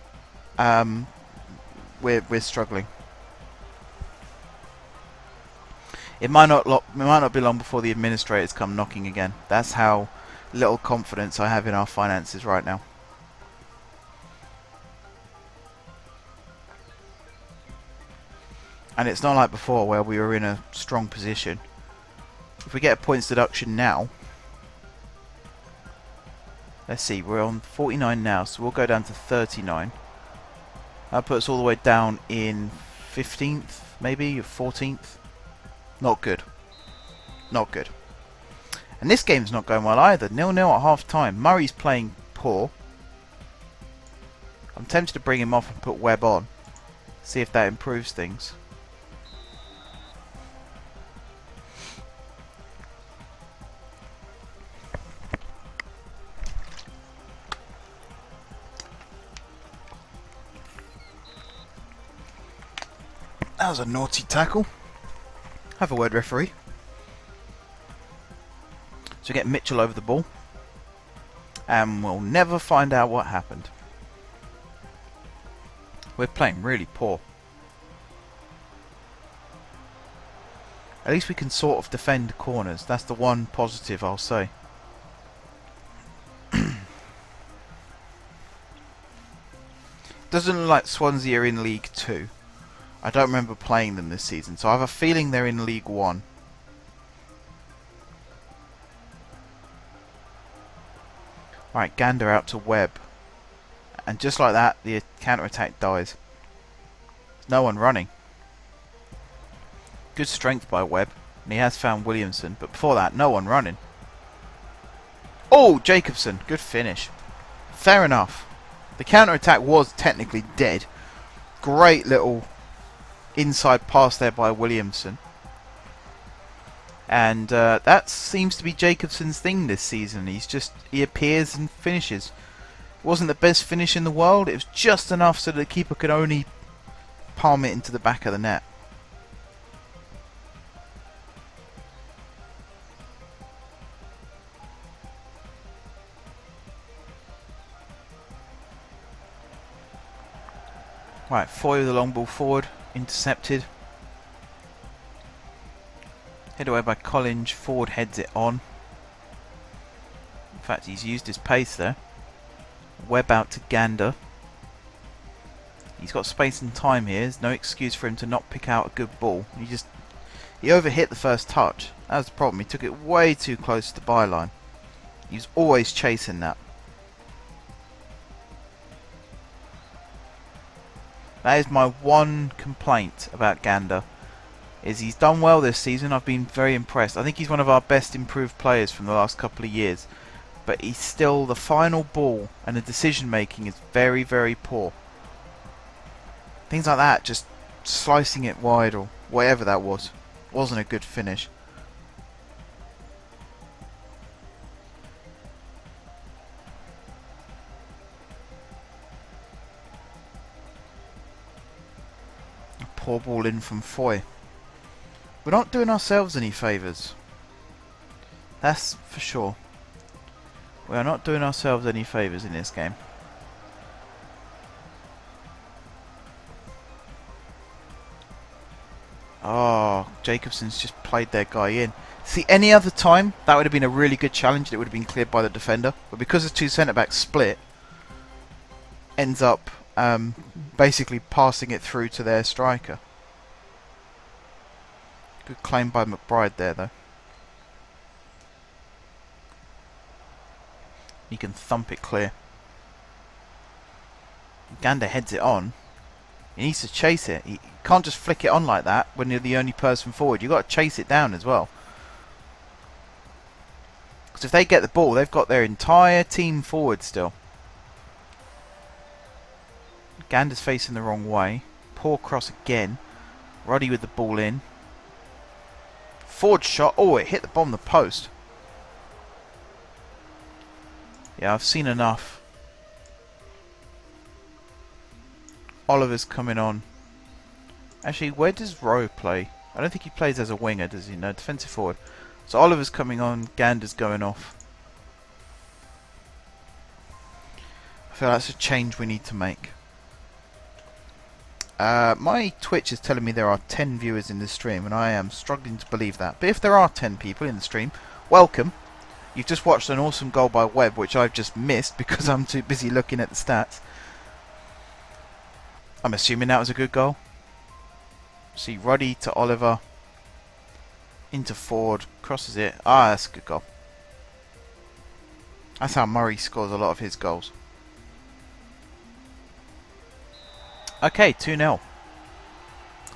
we're struggling. It might not be long before the administrators come knocking again. That's how little confidence I have in our finances right now. And it's not like before where we were in a strong position. If we get a points deduction now, let's see, we're on 49 now, so we'll go down to 39. That puts us all the way down in 15th, maybe, or 14th. Not good. Not good. And this game's not going well either. 0-0 at half time. Murray's playing poor. I'm tempted to bring him off and put Webb on. See if that improves things. That was a naughty tackle. Have a word, referee. So we get Mitchell over the ball. And we'll never find out what happened. We're playing really poor. At least we can sort of defend corners. That's the one positive I'll say. Doesn't look like Swansea are in League 2. I don't remember playing them this season, so I have a feeling they're in League 1. Alright, Gander out to Webb. And just like that, the counter-attack dies. There's no one running. Good strength by Webb. And he has found Williamson. But before that, no one running. Oh, Jacobson. Good finish. Fair enough. The counter-attack was technically dead. Great little inside pass there by Williamson. And that seems to be Jacobson's thing this season. He appears and finishes. Wasn't the best finish in the world. It was just enough so that the keeper could only palm it into the back of the net. Right, Foy with the long ball forward, intercepted. Head away by Collins, Ford heads it on. In fact, he's used his pace there. Webb out to Gander. He's got space and time here. There's no excuse for him to not pick out a good ball. He overhit the first touch. That was the problem. He took it way too close to the byline. He was always chasing that. That is my one complaint about Gander. Is he's done well this season. I've been very impressed. I think he's one of our best improved players from the last couple of years. But he's still, the final ball and the decision making is very, very poor. Things like that, just slicing it wide or whatever that was, wasn't a good finish. A poor ball in from Foy. We're not doing ourselves any favours. That's for sure. We are not doing ourselves any favours in this game. Oh, Jacobson's just played their guy in. See, any other time, that would have been a really good challenge. It would have been cleared by the defender. But because the two centre-backs split, ends up basically passing it through to their striker. Good claim by McBride there, though. He can thump it clear. Gander heads it on. He needs to chase it. He can't just flick it on like that when you're the only person forward. You've got to chase it down as well. Because if they get the ball, they've got their entire team forward still. Gander's facing the wrong way. Poor cross again. Roddy with the ball in. Forward shot. Oh, it hit the bottom of the post. Yeah, I've seen enough. Oliver's coming on. Actually, where does Rowe play? I don't think he plays as a winger, does he? No, defensive forward. So Oliver's coming on, Gander's going off. I feel that's a change we need to make. My Twitch is telling me there are 10 viewers in this stream, and I am struggling to believe that. But if there are 10 people in the stream, welcome. You've just watched an awesome goal by Webb, which I've just missed because I'm too busy looking at the stats. I'm assuming that was a good goal. See, Roddy to Oliver. Into Ford. Crosses it. Ah, that's a good goal. That's how Murray scores a lot of his goals. Okay, 2-0.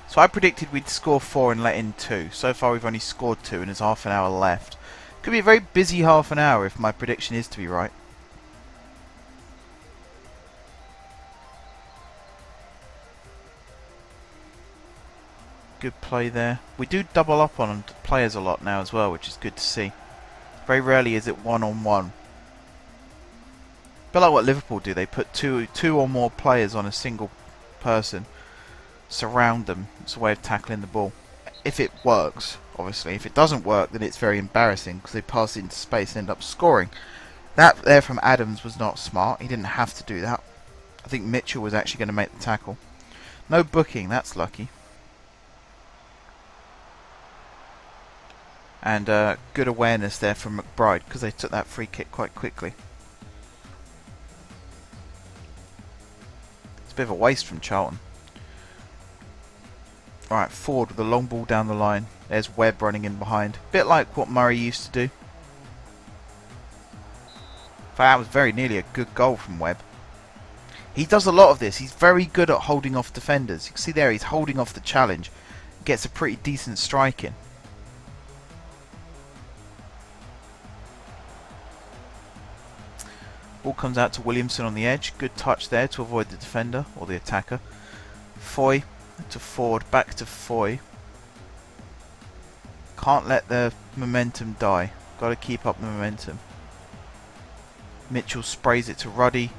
So I predicted we'd score 4 and let in 2. So far we've only scored 2 and there's half an hour left. Could be a very busy half an hour if my prediction is to be right. Good play there. We do double up on players a lot now as well, which is good to see. Very rarely is it one-on-one. But like what Liverpool do, they put two or more players on a single person. surround them. It's a way of tackling the ball. If it works, obviously. If it doesn't work, then it's very embarrassing because they pass it into space and end up scoring. That there from Adams was not smart. He didn't have to do that. I think Mitchell was actually going to make the tackle. No booking, that's lucky. And good awareness there from McBride because they took that free kick quite quickly. It's a bit of a waste from Charlton. Alright, Ford with a long ball down the line. There's Webb running in behind. Bit like what Murray used to do. That was very nearly a good goal from Webb. He does a lot of this. He's very good at holding off defenders. You can see there he's holding off the challenge. Gets a pretty decent strike in. Ball comes out to Williamson on the edge. Good touch there to avoid the defender or the attacker. Foy to Ford, back to Foy. Can't let the momentum die. Got to keep up the momentum. Mitchell sprays it to Ruddy.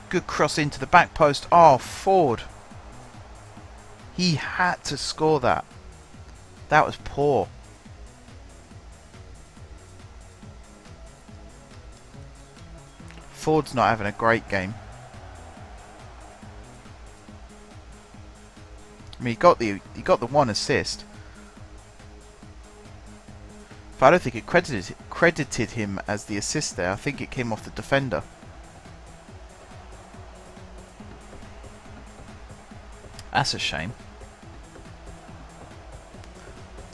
Good cross into the back post. Oh, Ford. He had to score that. That was poor. Ford's not having a great game. I mean, he got the one assist. But I don't think it credited him as the assist there. I think it came off the defender. That's a shame.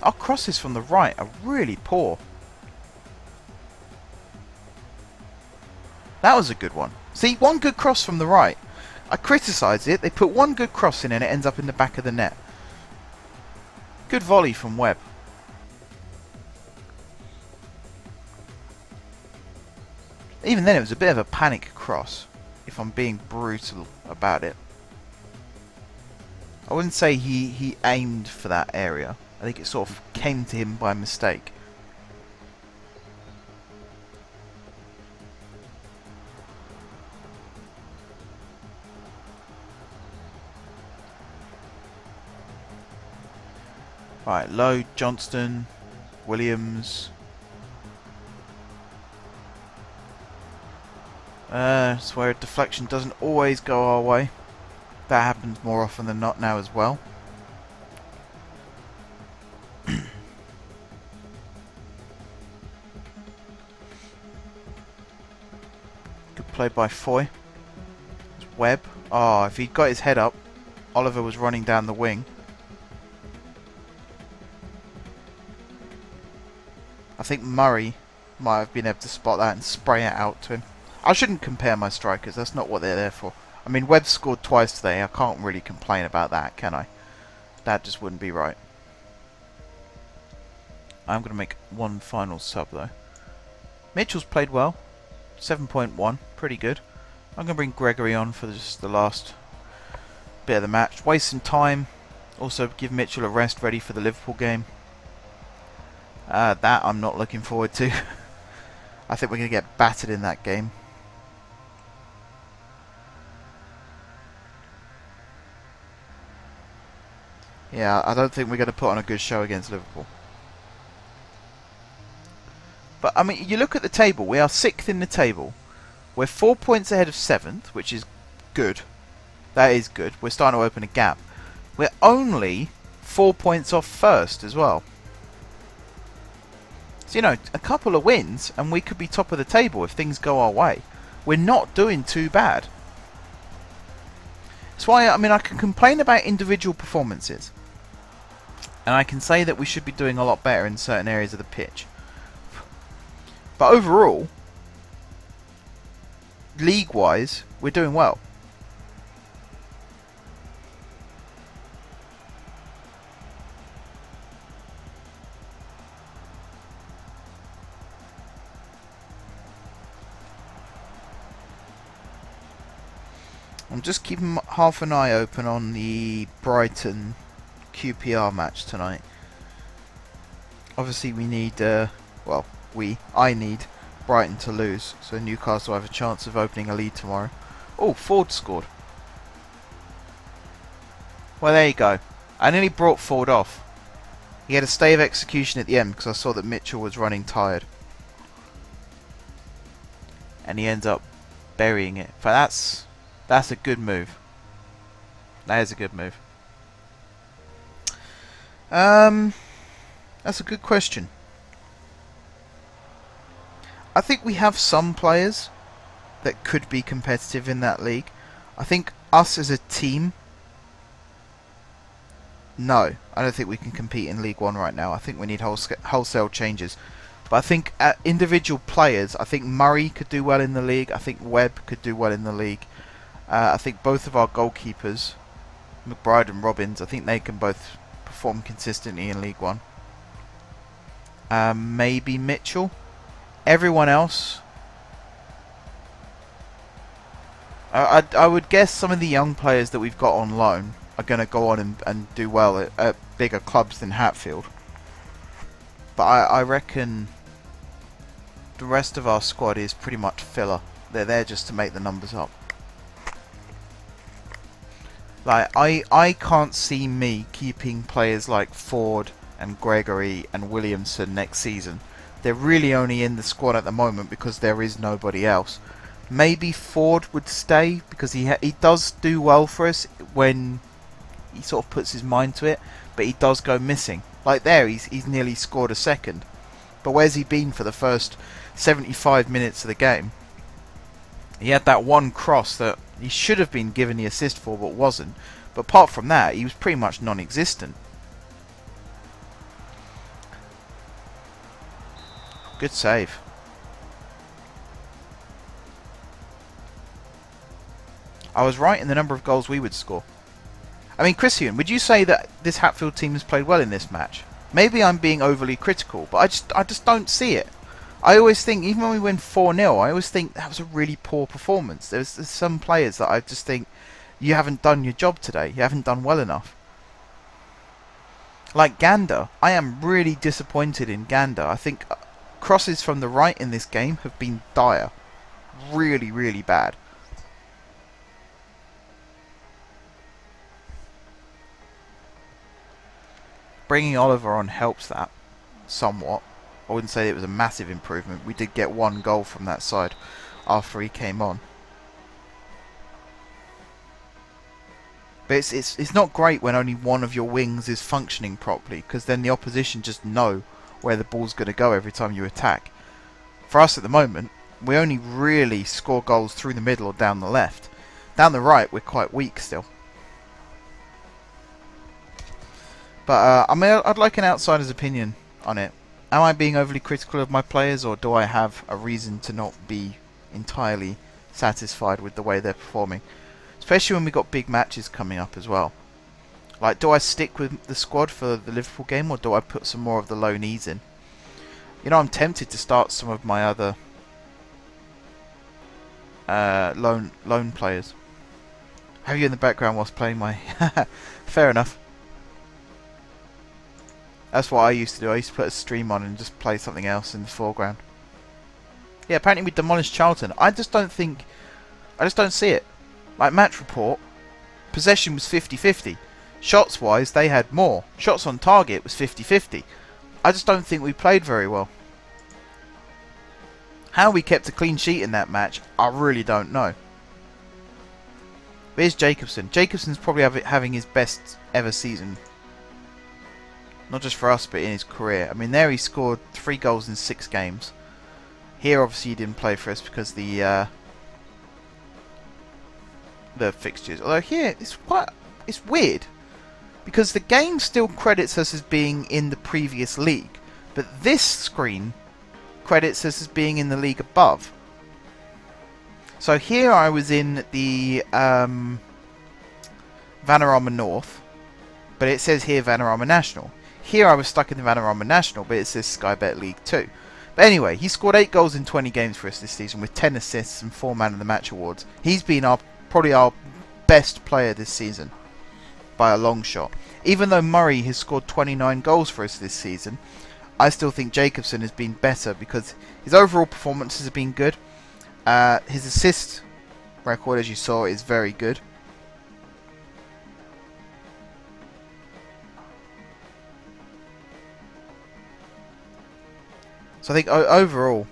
Our crosses from the right are really poor. That was a good one. See, one good cross from the right. I criticised it. They put one good cross in and it ends up in the back of the net. Good volley from Webb. Even then it was a bit of a panic cross, if I'm being brutal about it. I wouldn't say he aimed for that area. I think it sort of came to him by mistake. Right, Lowe, Johnston, Williams. It's where a deflection doesn't always go our way. That happens more often than not now as well. Good play by Foy. It's Webb. Oh, if he'd got his head up, Oliver was running down the wing. I think Murray might have been able to spot that and spray it out to him. I shouldn't compare my strikers, that's not what they're there for. I mean, Webb scored twice today, I can't really complain about that, can I? That just wouldn't be right. I'm going to make one final sub though. Mitchell's played well, 7.1, pretty good. I'm going to bring Gregory on for just the last bit of the match. Waste some time, also give Mitchell a rest ready for the Liverpool game. That I'm not looking forward to. I think we're going to get battered in that game. Yeah, I don't think we're going to put on a good show against Liverpool. But, I mean, you look at the table. We are 6th in the table. We're 4 points ahead of 7th, which is good. That is good. We're starting to open a gap. We're only 4 points off 1st as well. So, you know, a couple of wins and we could be top of the table if things go our way. We're not doing too bad. That's why, I mean, I can complain about individual performances. And I can say that we should be doing a lot better in certain areas of the pitch. But overall, league-wise, we're doing well. I'm just keeping half an eye open on the Brighton QPR match tonight. Obviously we need, I need Brighton to lose, so Newcastle have a chance of opening a lead tomorrow. Oh, Ford scored. Well, there you go. I nearly brought Ford off. He had a stay of execution at the end because I saw that Mitchell was running tired. And he ends up burying it. But that's a good move. That is a good move. That's a good question. I think we have some players that could be competitive in that league. I think us as a team, no, I don't think we can compete in League One right now. I think we need wholesale changes. But I think individual players, I think Murray could do well in the league. I think Webb could do well in the league. I think both of our goalkeepers, McBride and Robbins, I think they can both perform consistently in League One. Maybe Mitchell. Everyone else, I would guess some of the young players that we've got on loan are going to go on and do well at bigger clubs than Hatfield. But I reckon the rest of our squad is pretty much filler. They're there just to make the numbers up. Like, I can't see me keeping players like Ford and Gregory and Williamson next season. They're really only in the squad at the moment because there is nobody else. Maybe Ford would stay because he does do well for us when he sort of puts his mind to it, but he does go missing. Like there, he's nearly scored a second. But where's he been for the first 75 minutes of the game? He had that one cross that he should have been given the assist for but wasn't. But apart from that, he was pretty much non-existent. Good save. I was right in the number of goals we would score. I mean, Christian, would you say that this Hatfield team has played well in this match? Maybe I'm being overly critical, but I just don't see it. I always think, even when we win 4-0, I always think that was a really poor performance. There's some players that I just think, you haven't done your job today. You haven't done well enough. Like Gander, I am really disappointed in Gander. I think crosses from the right in this game have been dire. Really, really bad. Bringing Oliver on helps that somewhat. I wouldn't say it was a massive improvement. We did get one goal from that side after he came on. But it's not great when only one of your wings is functioning properly, because then the opposition just know where the ball's going to go every time you attack. For us at the moment, we only really score goals through the middle or down the left. Down the right, we're quite weak still. But I mean, I'd like an outsider's opinion on it. Am I being overly critical of my players, or do I have a reason to not be entirely satisfied with the way they're performing? Especially when we've got big matches coming up as well. Like, do I stick with the squad for the Liverpool game, or do I put some more of the loanees in? You know, I'm tempted to start some of my other loan players. Have you in the background whilst playing my... Fair enough. That's what I used to do. I used to put a stream on and just play something else in the foreground. Yeah, apparently we demolished Charlton. I just don't see it. Like, match report, possession was 50-50. Shots wise, they had more. Shots on target was 50-50. I just don't think we played very well. How we kept a clean sheet in that match, I really don't know. But here's Jacobson. Jacobson's probably having his best ever season. Not just for us, but in his career. I mean, there he scored 3 goals in 6 games. Here, obviously, he didn't play for us because the fixtures. Although here, it's weird. Because the game still credits us as being in the previous league. But this screen credits us as being in the league above. So here I was in the Vanarama North. But it says here Vanarama National. Here I was stuck in the Vanarama National, but it says Sky Bet League 2. But anyway, he scored 8 goals in 20 games for us this season with 10 assists and 4 Man of the Match awards. He's been probably our best player this season by a long shot. Even though Murray has scored 29 goals for us this season, I still think Jacobson has been better because his overall performances have been good. His assist record, as you saw, is very good. So I think overall,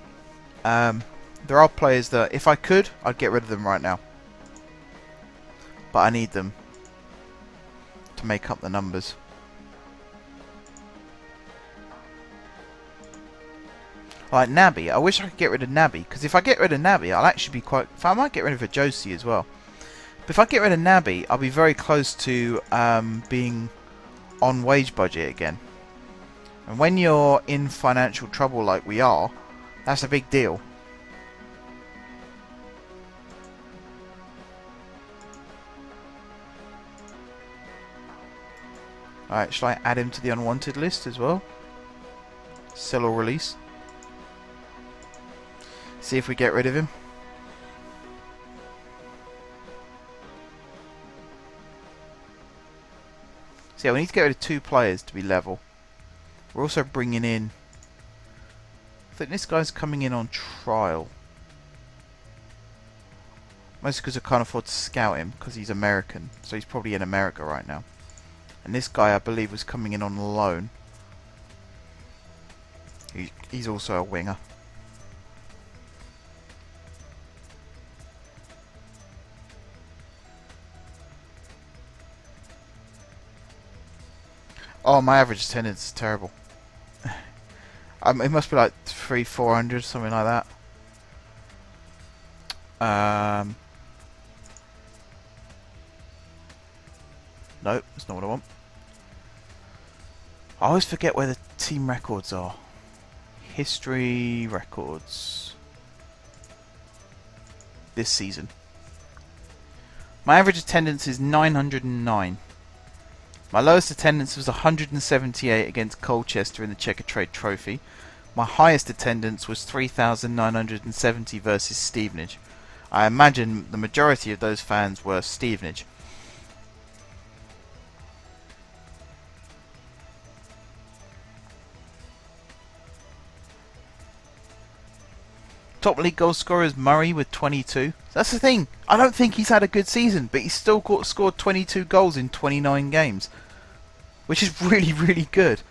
there are players that if I could, I'd get rid of them right now. But I need them to make up the numbers. Like Naby, I wish I could get rid of Naby, because if I get rid of Naby, I'll actually be quite... I might get rid of a Josie as well. But if I get rid of Naby, I'll be very close to being on wage budget again. And when you're in financial trouble like we are, that's a big deal. Alright, shall I add him to the unwanted list as well? Sell or release. See if we get rid of him. So yeah, we need to get rid of 2 players to be level. We're also bringing in... I think this guy's coming in on trial. Mostly because I can't afford to scout him, because he's American. So he's probably in America right now. And this guy, I believe, was coming in on loan. He's also a winger. Oh, my average attendance is terrible. It must be like 300-400, something like that. Nope, that's not what I want. I always forget where the team records are. History records. This season. My average attendance is 909. My lowest attendance was 178 against Colchester in the Checker Trade Trophy. My highest attendance was 3,970 versus Stevenage. I imagine the majority of those fans were Stevenage. Top league goal scorer is Murray with 22. That's the thing. I don't think he's had a good season, but he's still scored 22 goals in 29 games. Which is really, really good.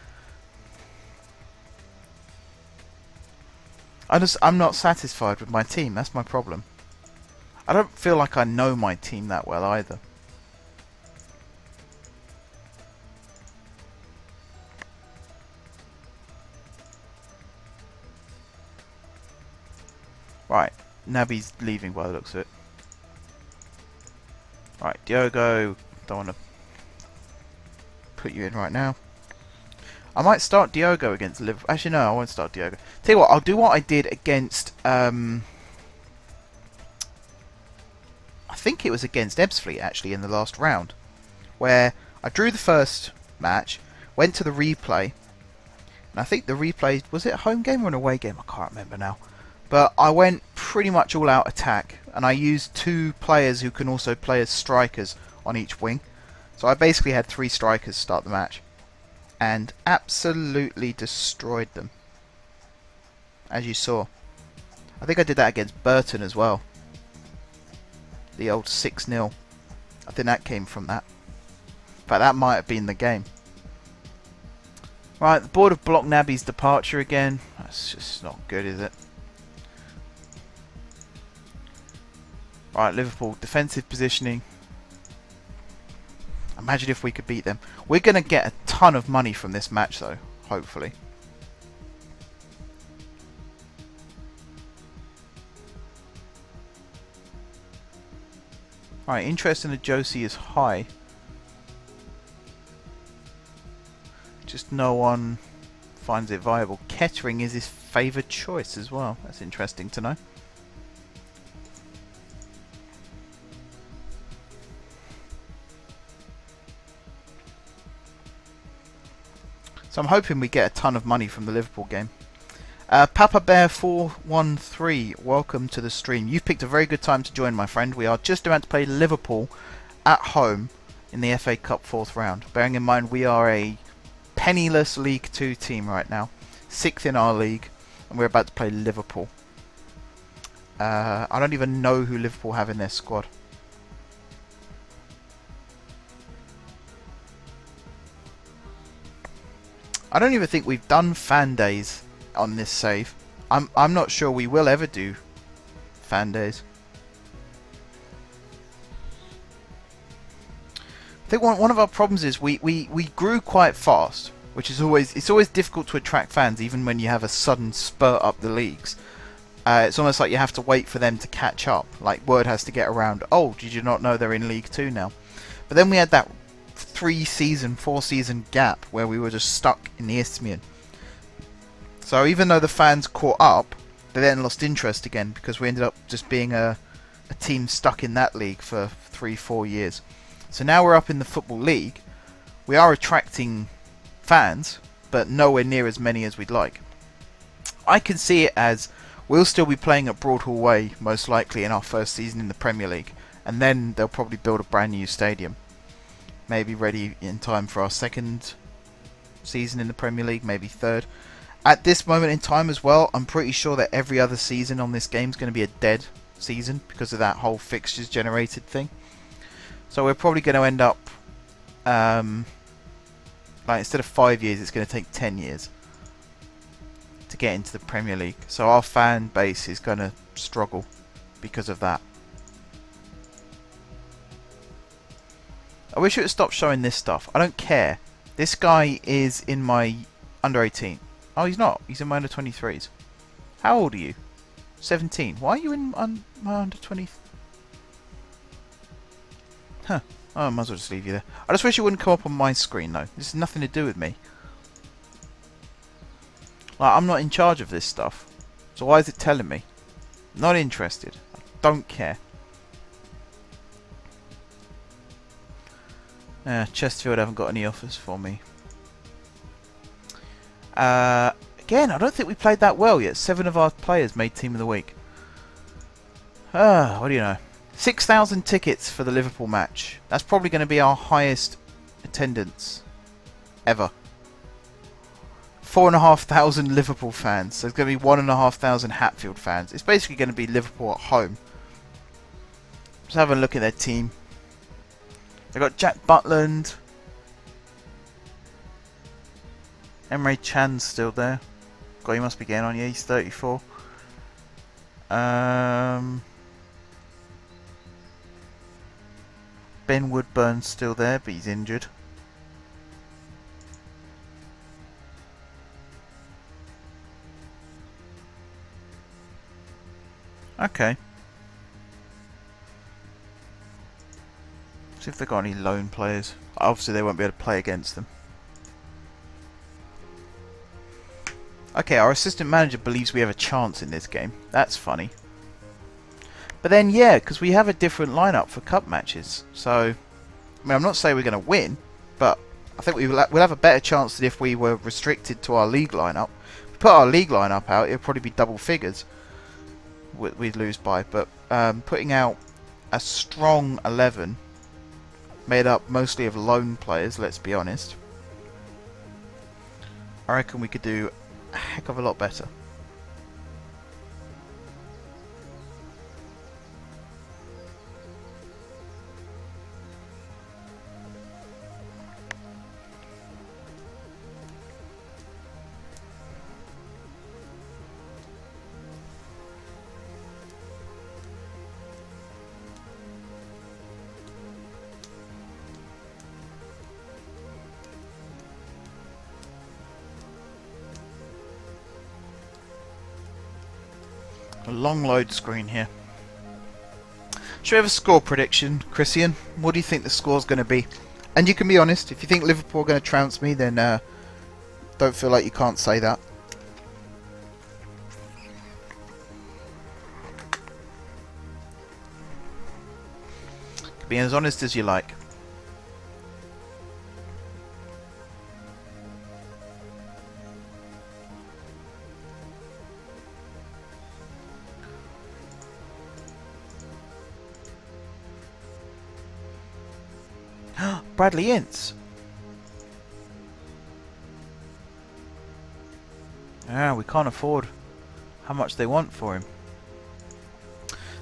I'm not satisfied with my team. That's my problem. I don't feel like I know my team that well either. Right, Naby's leaving by the looks of it. Right, Diogo, don't want to put you in right now. I might start Diogo against Liverpool. Actually, no, I won't start Diogo. Tell you what, I'll do what I did against, I think it was against Ebbsfleet, actually, in the last round. Where I drew the first match, went to the replay, and I think the replay, was it a home game or an away game? I can't remember now. But I went pretty much all out attack, and I used 2 players who can also play as strikers on each wing. So I basically had 3 strikers start the match, and absolutely destroyed them, as you saw. I think I did that against Burton as well. The old 6-0. I think that came from that. In fact, that might have been the game. Right, the board have blocked Naby's departure again. That's just not good, is it? Right, Liverpool, defensive positioning. Imagine if we could beat them. We're going to get a ton of money from this match, though, hopefully. Right, interest in the Josie is high. Just no one finds it viable. Kettering is his favoured choice as well. That's interesting to know. So I'm hoping we get a ton of money from the Liverpool game. Papa Bear 413, welcome to the stream. You've picked a very good time to join, my friend. We are just about to play Liverpool at home in the FA Cup 4th round. Bearing in mind we are a penniless League 2 team right now, 6th in our league, and we're about to play Liverpool. I don't even know who Liverpool have in their squad. I don't even think we've done fan days on this save. I'm not sure we will ever do fan days. I think one of our problems is we grew quite fast, which is it's always difficult to attract fans, even when you have a sudden spurt up the leagues. It's almost like you have to wait for them to catch up. Like word has to get around. Oh, did you not know they're in League 2 now? But then we had that 4-season gap where we were just stuck in the Isthmian. So even though the fans caught up, they then lost interest again because we ended up just being a team stuck in that league for 3-4 years. So now we're up in the Football League. We are attracting fans, but nowhere near as many as we'd like. I can see it as we'll still be playing at Broadhall Way most likely in our first season in the Premier League, and then they'll probably build a brand new stadium. Maybe ready in time for our second season in the Premier League, maybe third. At this moment in time as well, I'm pretty sure that every other season on this game is going to be a dead season because of that whole fixtures generated thing. So we're probably going to end up, like instead of 5 years, it's going to take 10 years to get into the Premier League. So our fan base is going to struggle because of that. I wish it would stop showing this stuff. I don't care. This guy is in my under 18. Oh, he's not. He's in my under 23s. How old are you? 17. Why are you in my under 20? Huh. Oh, I might as well just leave you there. I just wish it wouldn't come up on my screen, though. This has nothing to do with me. Like, I'm not in charge of this stuff. So why is it telling me? Not interested. I don't care. Chesterfield haven't got any offers for me. Again, I don't think we played that well yet. 7 of our players made Team of the Week. What do you know? 6,000 tickets for the Liverpool match. That's probably going to be our highest attendance ever. 4,500 Liverpool fans. So there's going to be 1,500 Hatfield fans. It's basically going to be Liverpool at home. Just have a look at their team. They've got Jack Butland. Emre Can's still there. God, he must be getting on. Yeah, he's 34. Ben Woodburn's still there, but he's injured. Okay. See if they've got any loan players. Obviously they won't be able to play against them. Okay, our assistant manager believes we have a chance in this game. That's funny. But then, yeah, because we have a different lineup for cup matches. So, I mean, I'm not saying we're going to win, but I think we'll have a better chance than if we were restricted to our league lineup. If we put our league lineup out, it would probably be double figures we'd lose by. But putting out a strong 11, made up mostly of loan players, let's be honest, I reckon we could do a heck of a lot better. A long load screen here. Should we have a score prediction, Christian? What do you think the score's going to be? And you can be honest, if you think Liverpool are going to trounce me, then don't feel like you can't say that. Be as honest as you like. Bradley Ince. Yeah, we can't afford how much they want for him.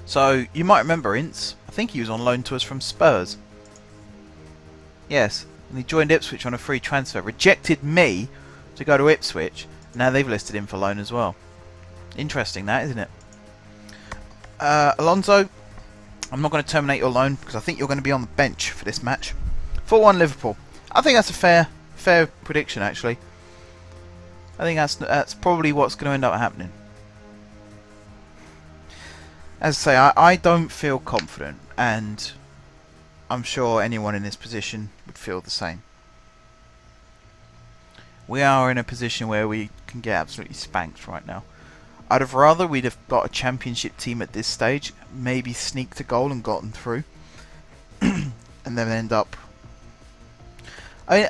So, you might remember Ince. I think he was on loan to us from Spurs. Yes, and he joined Ipswich on a free transfer. Rejected me to go to Ipswich. Now they've listed him for loan as well. Interesting that, isn't it? Alonso, I'm not going to terminate your loan because I think you're going to be on the bench for this match. 4-1 Liverpool. I think that's a fair prediction, actually. I think that's probably what's going to end up happening. As I say, I don't feel confident, and I'm sure anyone in this position would feel the same. We are in a position where we can get absolutely spanked right now. I'd have rather we'd have got a championship team at this stage, maybe sneaked a goal and gotten through, and then end up... I mean,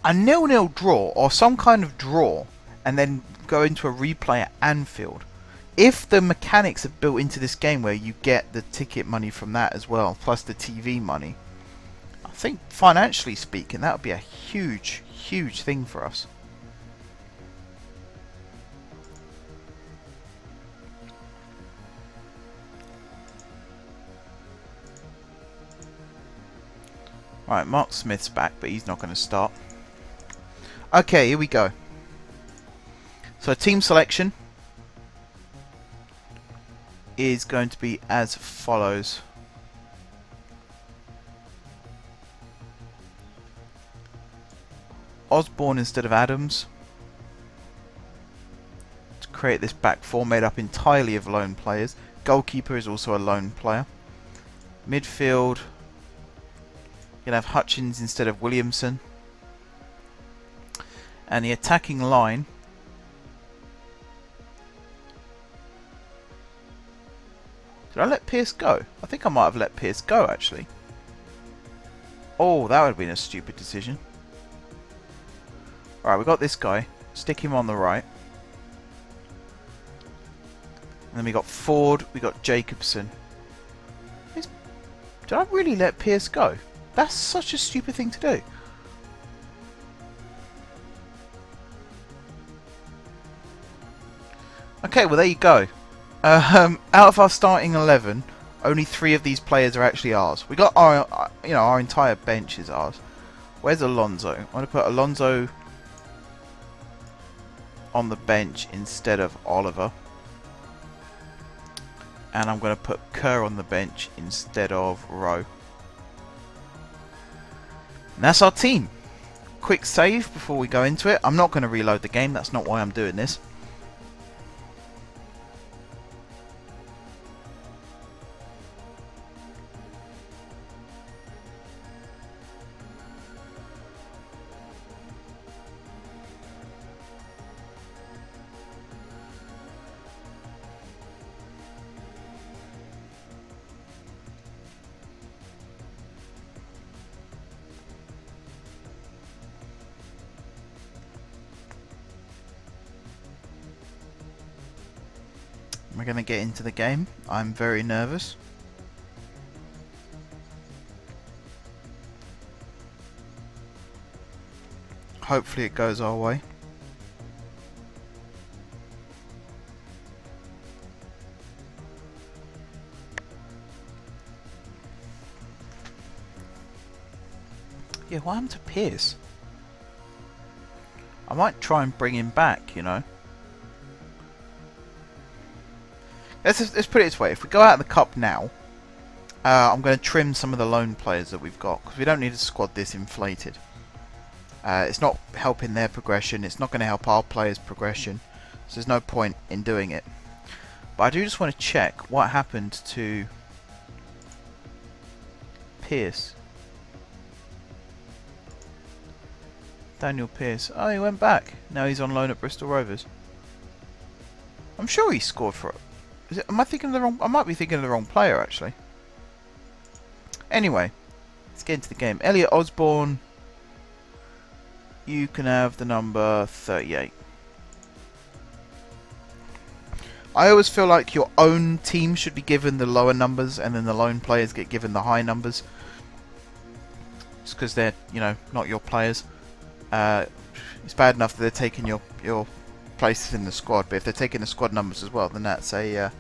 a 0-0 draw, or some kind of draw, and then go into a replay at Anfield. If the mechanics are built into this game where you get the ticket money from that as well, plus the TV money, I think financially speaking that would be a huge thing for us. Right, Mark Smith's back, but he's not going to start. Okay, here we go. So team selection is going to be as follows. Osborne instead of Adams. To create this back four made up entirely of lone players. Goalkeeper is also a lone player. Midfield, you're going to have Hutchins instead of Williamson. And the attacking line, did I let Pierce go? I think I might have let Pierce go, actually. Oh, that would have been a stupid decision. Alright, we got this guy. Stick him on the right. And then we got Ford, we got Jacobson. Did I really let Pierce go? That's such a stupid thing to do. Okay, well there you go. Out of our starting 11, only 3 of these players are actually ours. We got our, our entire bench is ours. Where's Alonso? I'm going to put Alonso on the bench instead of Oliver. And I'm going to put Kerr on the bench instead of Rowe. And that's our team. Quick save before we go into it. I'm not going to reload the game. That's not why I'm doing this. We're going to get into the game. I'm very nervous. Hopefully it goes our way. Yeah, what happened to Pierce? I might try and bring him back, you know. Let's put it this way. If we go out of the cup now, I'm going to trim some of the lone players that we've got, because we don't need a squad this inflated. It's not helping their progression. It's not going to help our players' progression. So there's no point in doing it. But I do just want to check what happened to Pierce. Daniel Pierce. Oh, he went back. Now he's on loan at Bristol Rovers. I'm sure he scored for it. Am I thinking of the wrong? I might be thinking of the wrong player, actually. Anyway, let's get into the game. Elliot Osborne, you can have the number 38. I always feel like your own team should be given the lower numbers, and then the lone players get given the high numbers. Just because they're, not your players. It's bad enough that they're taking your places in the squad, but if they're taking the squad numbers as well, then that's a